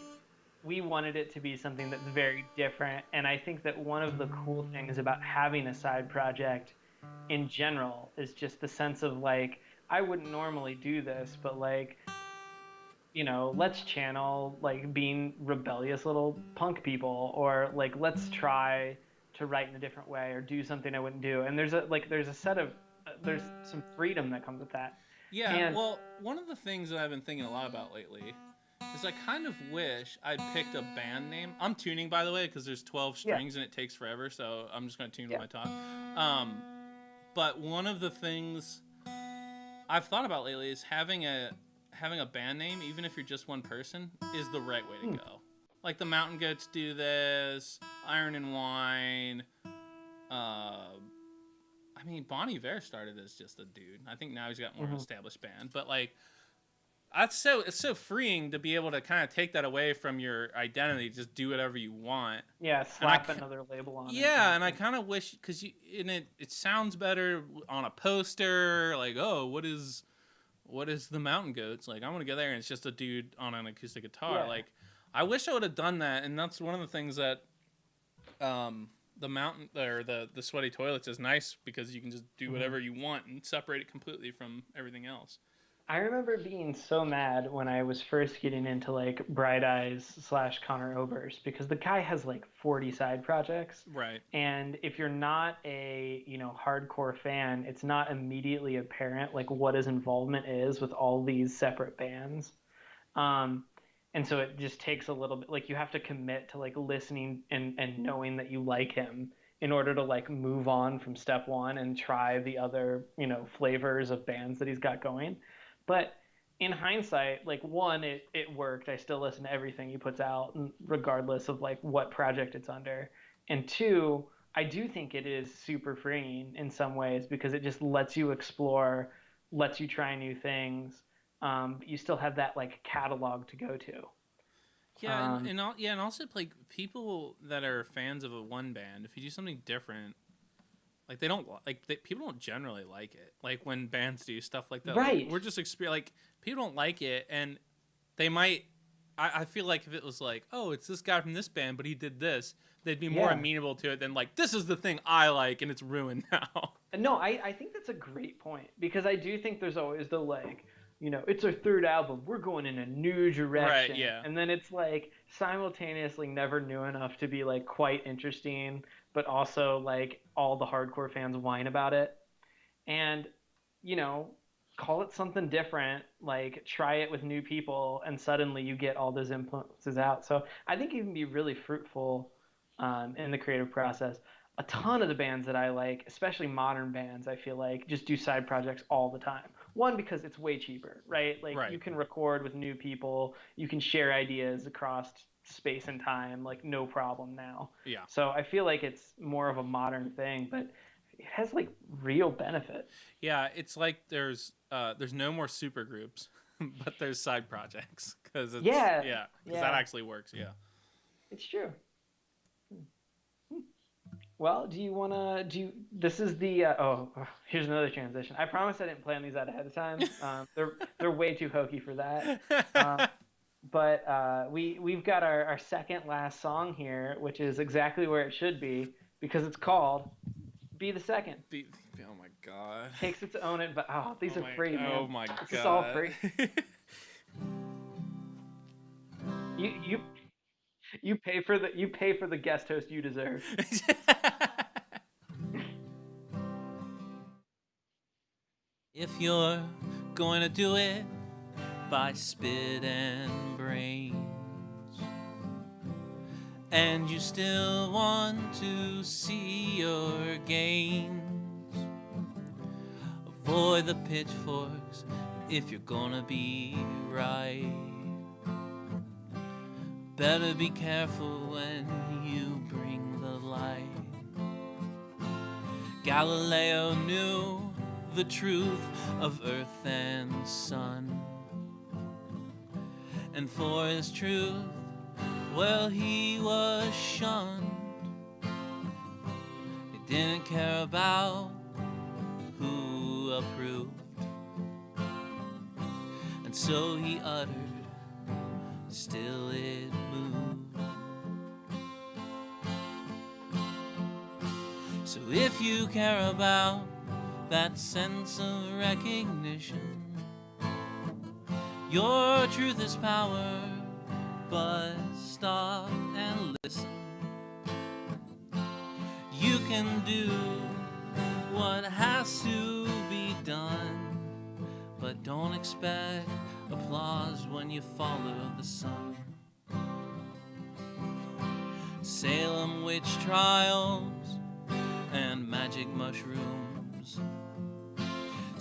we wanted it to be something that's very different, and I think that one of the cool things about having a side project in general is just the sense of like, I wouldn't normally do this, but like, you know, let's channel like being rebellious little punk people, or like let's try to write in a different way or do something I wouldn't do. And there's some freedom that comes with that. Yeah, well, one of the things that I've been thinking a lot about lately is I kind of wish I'd picked a band name. I'm tuning, by the way, because there's 12 strings and it takes forever, so I'm just going to tune when I talk. But one of the things I've thought about lately is having having a band name, even if you're just one person, is the right way to go. Like the Mountain Goats do this, Iron and Wine. I mean, Bon Iver started as just a dude. I think now he's got more of an established band. But like, it's so freeing to be able to kind of take that away from your identity, just do whatever you want. Yeah, slap another label on it. Yeah, and I kind of wish, because it sounds better on a poster. Like, oh, what is the Mountain Goats? Like, I want to go there, and it's just a dude on an acoustic guitar. Yeah. Like, I wish I would have done that, and that's one of the things that the Mountain or the Sweaty Toilets is nice, because you can just do whatever you want and separate it completely from everything else. I remember being so mad when I was first getting into like Bright Eyes / Connor Oberst, because the guy has like 40 side projects. Right. And if you're not a, hardcore fan, it's not immediately apparent like what his involvement is with all these separate bands. And so it just takes a little bit, like you have to commit to like listening and knowing that you like him in order to like move on from step one and try the other, flavors of bands that he's got going. But in hindsight, like one, it worked. I still listen to everything he puts out, regardless of like what project it's under. And two, I do think it is super freeing in some ways, because it just lets you explore, lets you try new things. But you still have that like catalog to go to. Yeah, and also like people that are fans of a one band, if you do something different, like people don't generally like it. Like when bands do stuff like that, right? Like, we're just like people don't like it, and they might. I feel like if it was like, oh, it's this guy from this band, but he did this, they'd be more amenable to it than like, this is the thing I like, and it's ruined now. No, I think that's a great point, because I do think there's always the like, it's our third album, we're going in a new direction. Right, yeah. And then it's like simultaneously never new enough to be like quite interesting, but also like all the hardcore fans whine about it. And, call it something different, like try it with new people, and suddenly you get all those influences out. So I think you can be really fruitful in the creative process. A ton of the bands that I like, especially modern bands, I feel like just do side projects all the time. One, because it's way cheaper, right? Like you can record with new people, you can share ideas across space and time, like no problem now. Yeah. So I feel like it's more of a modern thing, but it has like real benefit. Yeah, it's like there's no more super groups, but there's side projects, because that actually works. Yeah, it's true. Well, do you want to this is the here's another transition. I promise I didn't plan these out ahead of time. They're way too hokey for that. But we've got our second last song here, which is exactly where it should be, because it's called Be the Second. Oh my god. Takes its own advice. Oh, these are free, man. Oh my god. This is all free. You pay for the guest host you deserve. If you're going to do it by spit and brains, and you still want to see your gains, avoid the pitchforks if you're gonna be right. Better be careful when you bring the light. Galileo knew the truth of earth and sun, and for his truth, well, he was shunned. He didn't care about who approved, and so he uttered, still it moved. So if you care about that sense of recognition, your truth is power, but stop and listen. You can do what has to be done, but don't expect applause when you follow the sun. Salem witch trials and magic mushrooms,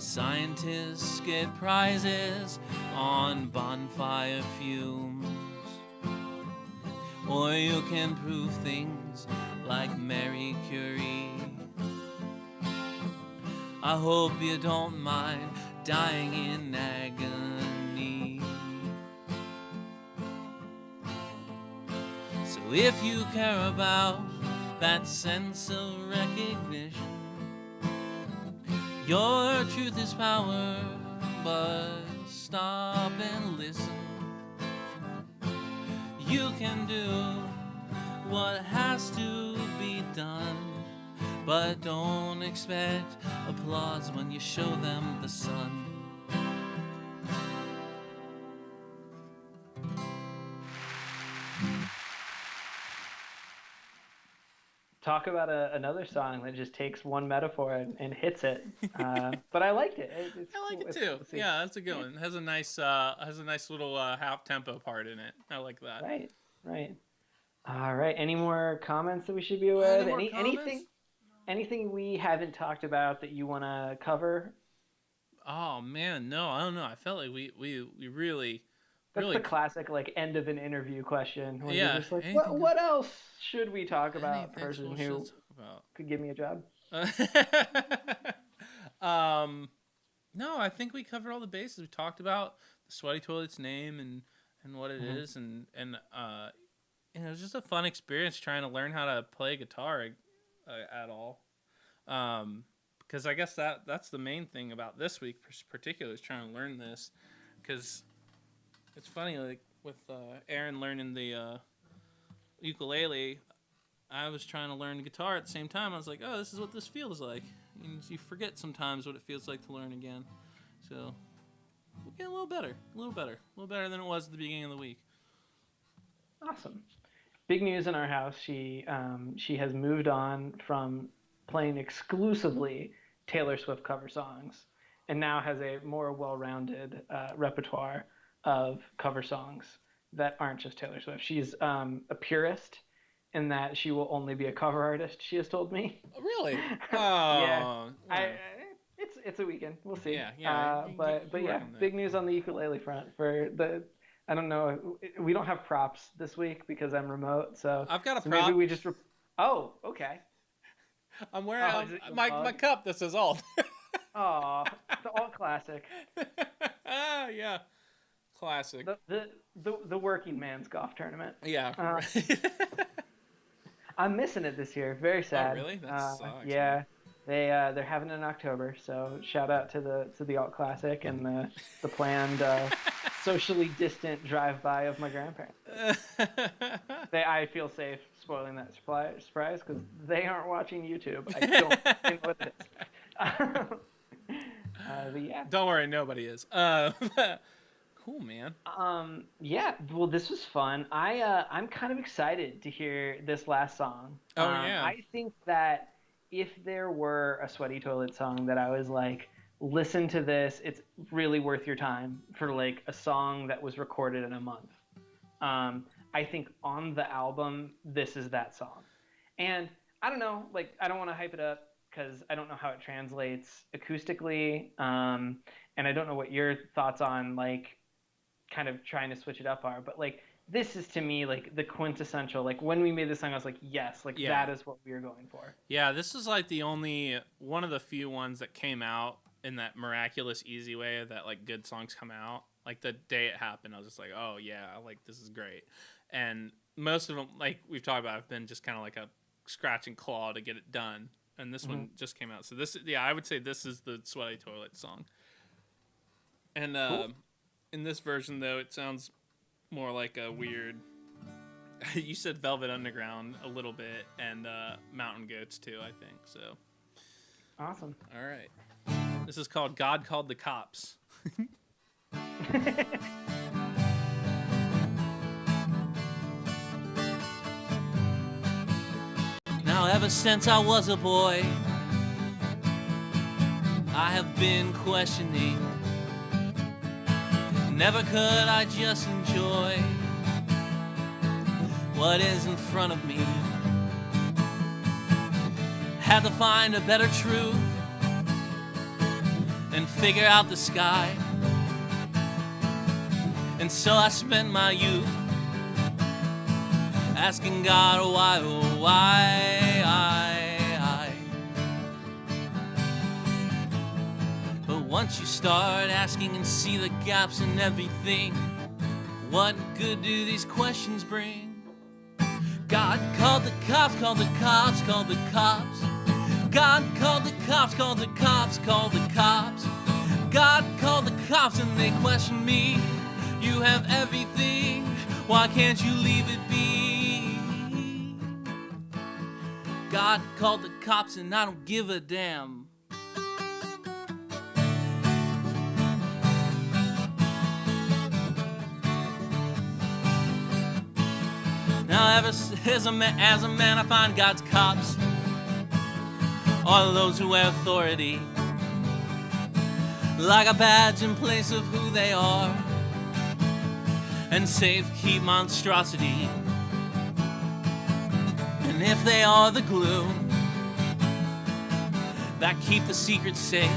Scientists get prizes on bonfire fumes. Or you can prove things like Marie Curie. I hope you don't mind dying in agony. So if you care about that sense of recognition, your truth is power, but stop and listen. You can do what has to be done, but don't expect applause when you show them the sun. Talk about another song that just takes one metaphor and hits it. But I liked it. I like it too. Yeah, that's a good one. It has a nice little half tempo part in it. I like that. Right. All right. Any more comments that we should be aware of? Anything we haven't talked about that you want to cover? Oh man, no, I don't know. I felt like we really. That's the classic like end of an interview question. When yeah. You're just like, what else should we talk about? Person who could give me a job. No, I think we covered all the bases. We talked about the Sweaty Toilet's name and what it is, and it was just a fun experience trying to learn how to play guitar at all. Because I guess that's the main thing about this week, particularly, is trying to learn this, because. It's funny, like, with Aaron learning the ukulele, I was trying to learn guitar at the same time. I was like, oh, this is what this feels like. And you forget sometimes what it feels like to learn again. So, we're getting a little better than it was at the beginning of the week. Awesome. Big news in our house. She has moved on from playing exclusively Taylor Swift cover songs and now has a more well-rounded repertoire of cover songs that aren't just Taylor Swift. She's a purist in that she will only be a cover artist, she has told me. Really? Yeah. It's a weekend. We'll see. Yeah. But yeah, big news on the ukulele front for the. I don't know. We don't have props this week because I'm remote. So I've got a prop. Maybe we just. Oh, okay. I'm wearing my cup that says Alt. Oh, the Alt Classic. Yeah. Classic. The working man's golf tournament. Yeah. I'm missing it this year. Very sad. Oh, really? That sucks. Yeah. They're having it in October, so shout out to the Alt Classic and the planned socially distant drive-by of my grandparents. I feel safe spoiling that surprise because they aren't watching YouTube. I don't know what it is. But yeah. Don't worry, nobody is. Cool, man. Yeah. Well, this was fun. I'm kind of excited to hear this last song. Oh yeah. I think that if there were a Sweaty Toilet song that I was like, listen to this, it's really worth your time for like a song that was recorded in a month. I think on the album, this is that song. And I don't know, like I don't want to hype it up because I don't know how it translates acoustically, and I don't know what your thoughts on like kind of trying to switch it up are, but like this is to me like the quintessential, like when we made this song I was like, yes, like that is what we were going for. Yeah, this is like the only one of the few ones that came out in that miraculous easy way that like good songs come out. Like the day it happened I was just like, oh yeah, like this is great. And most of them, like we've talked about, have been just kind of like a scratch and claw to get it done, and this one just came out. So this, I would say this is the Sweaty Toilet song. And cool. In this version, though, it sounds more like a weird... You said Velvet Underground a little bit, and Mountain Goats, too, I think. So, awesome. All right. This is called God Called the Cops. Now, ever since I was a boy, I have been questioning. Never could I just enjoy what is in front of me. Had to find a better truth and figure out the sky. And so I spent my youth asking God why, oh why, But once you start asking and see the gaps in everything, what good do these questions bring? God called the cops, called the cops, called the cops. God called the cops, called the cops, called the cops. God called the cops and they questioned me. You have everything, why can't you leave it be? God called the cops and I don't give a damn. Now ever as a man I find God's cops, all of those who wear authority, like a badge in place of who they are, and safe keep monstrosity. And if they are the glue that keep the secret safe,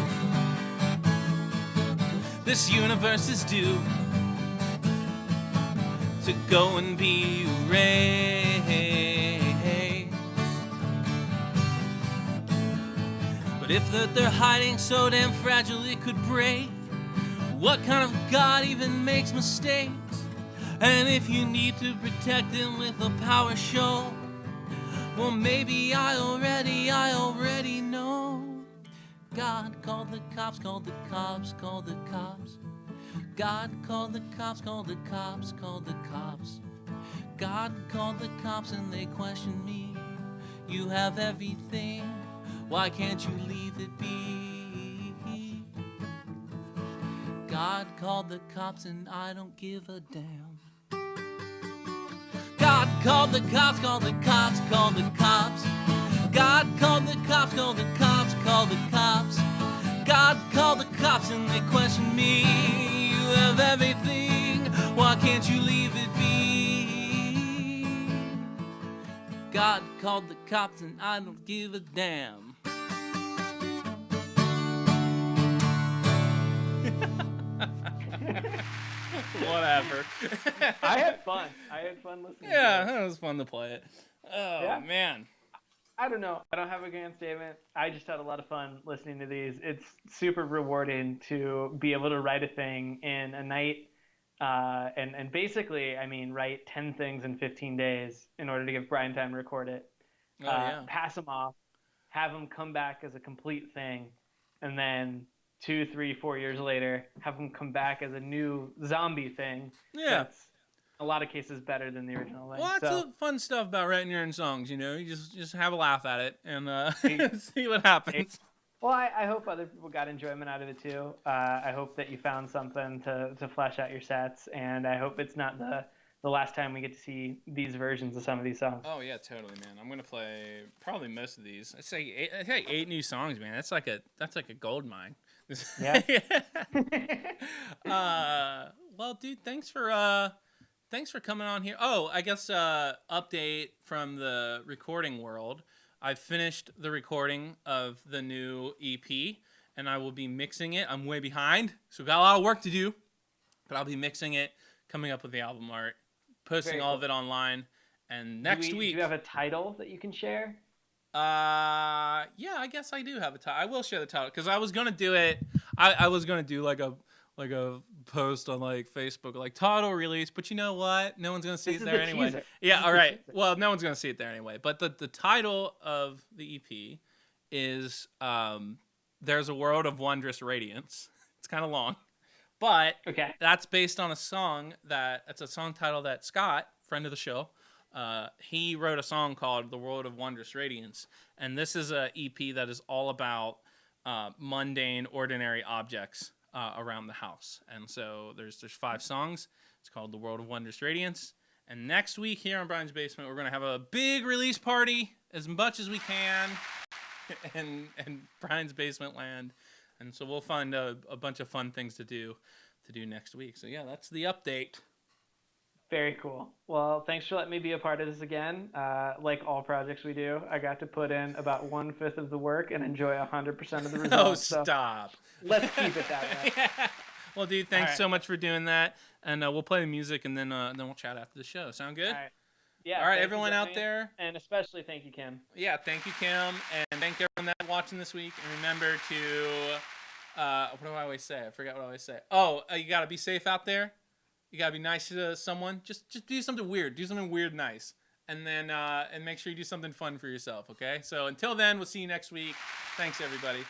this universe is due to go and be erased. But if they're hiding so damn fragile it could break, what kind of God even makes mistakes? And if you need to protect him with a power show, well maybe I already know. God called the cops, called the cops, called the cops. God called the cops, called the cops, called the cops. God called the cops and they questioned me. You have everything, why can't you leave it be? God called the cops and I don't give a damn. God called the cops, called the cops, called the cops. God called the cops, called the cops, called the cops. God called the cops and they questioned me. You have everything, why can't you leave it be? God called the cops and I don't give a damn. Whatever. I had fun listening Yeah, to it. it was fun to play it. Oh, Yeah. man. I don't know. I don't have a grand statement. I just had a lot of fun listening to these. It's super rewarding to be able to write a thing in a night, and basically, I mean, write 10 things in 15 days in order to give Brian time to record it. Oh, yeah. Pass them off, have them come back as a complete thing, and then 2, 3, 4 years later, have them come back as a new zombie thing. Yeah. That's a lot of cases better than the original thing. Lots So, of fun stuff about writing your own songs, you know? You just have a laugh at it and see what happens. well, I hope other people got enjoyment out of it too. I hope that you found something to flesh out your sets, and I hope it's not the last time we get to see these versions of some of these songs. Oh, yeah, totally, man. I'm going to play probably most of these. I'd say 8 new songs, man. That's like a gold mine. Yeah. Well, dude, thanks for coming on here. Oh, I guess update from the recording world. I finished the recording of the new EP, and I will be mixing it. I'm way behind, so got a lot of work to do, but I'll be mixing it, coming up with the album art, posting all of it online, and next week. Do you have a title that you can share? Yeah, I guess I do have a title. I will share the title because I was gonna do it. I was gonna do like a post on like Facebook, like title release, but you know what? No one's gonna see it there anyway. Teaser. Yeah, all right. Well, no one's gonna see it there anyway. But the title of the EP is "There's a World of Wondrous Radiance." It's kind of long, but Okay. that's based on a song it's a song title that Scott, friend of the show, he wrote a song called "The World of Wondrous Radiance," and this is a EP that is all about mundane, ordinary objects around the house. And so there's 5 songs. It's called "The World of Wondrous Radiance." And next week here on Brian's Basement, we're gonna have a big release party, as much as we can, in Brian's Basement land. And so we'll find a bunch of fun things to do next week. So yeah, that's the update. Very cool. Well, thanks for letting me be a part of this again. Like all projects we do, I got to put in about 1/5 of the work and enjoy 100% of the Oh, results. So stop. let's keep it that way. Yeah. Well, dude, All thanks right. so much for doing that, and we'll play the music, and then we'll chat after the show. Sound All good? right. Yeah. All right, Thank you, everyone out Brian, there. and especially thank you, Kim. Yeah, thank you, Kim, and thank everyone that's watching this week. And remember to, what do I always say? I forgot what I always say. Oh, you gotta be safe out there. You gotta be nice to someone. Just do something weird. Do something weird, nice, and then and make sure you do something fun for yourself. Okay. So until then, we'll see you next week. Thanks, everybody.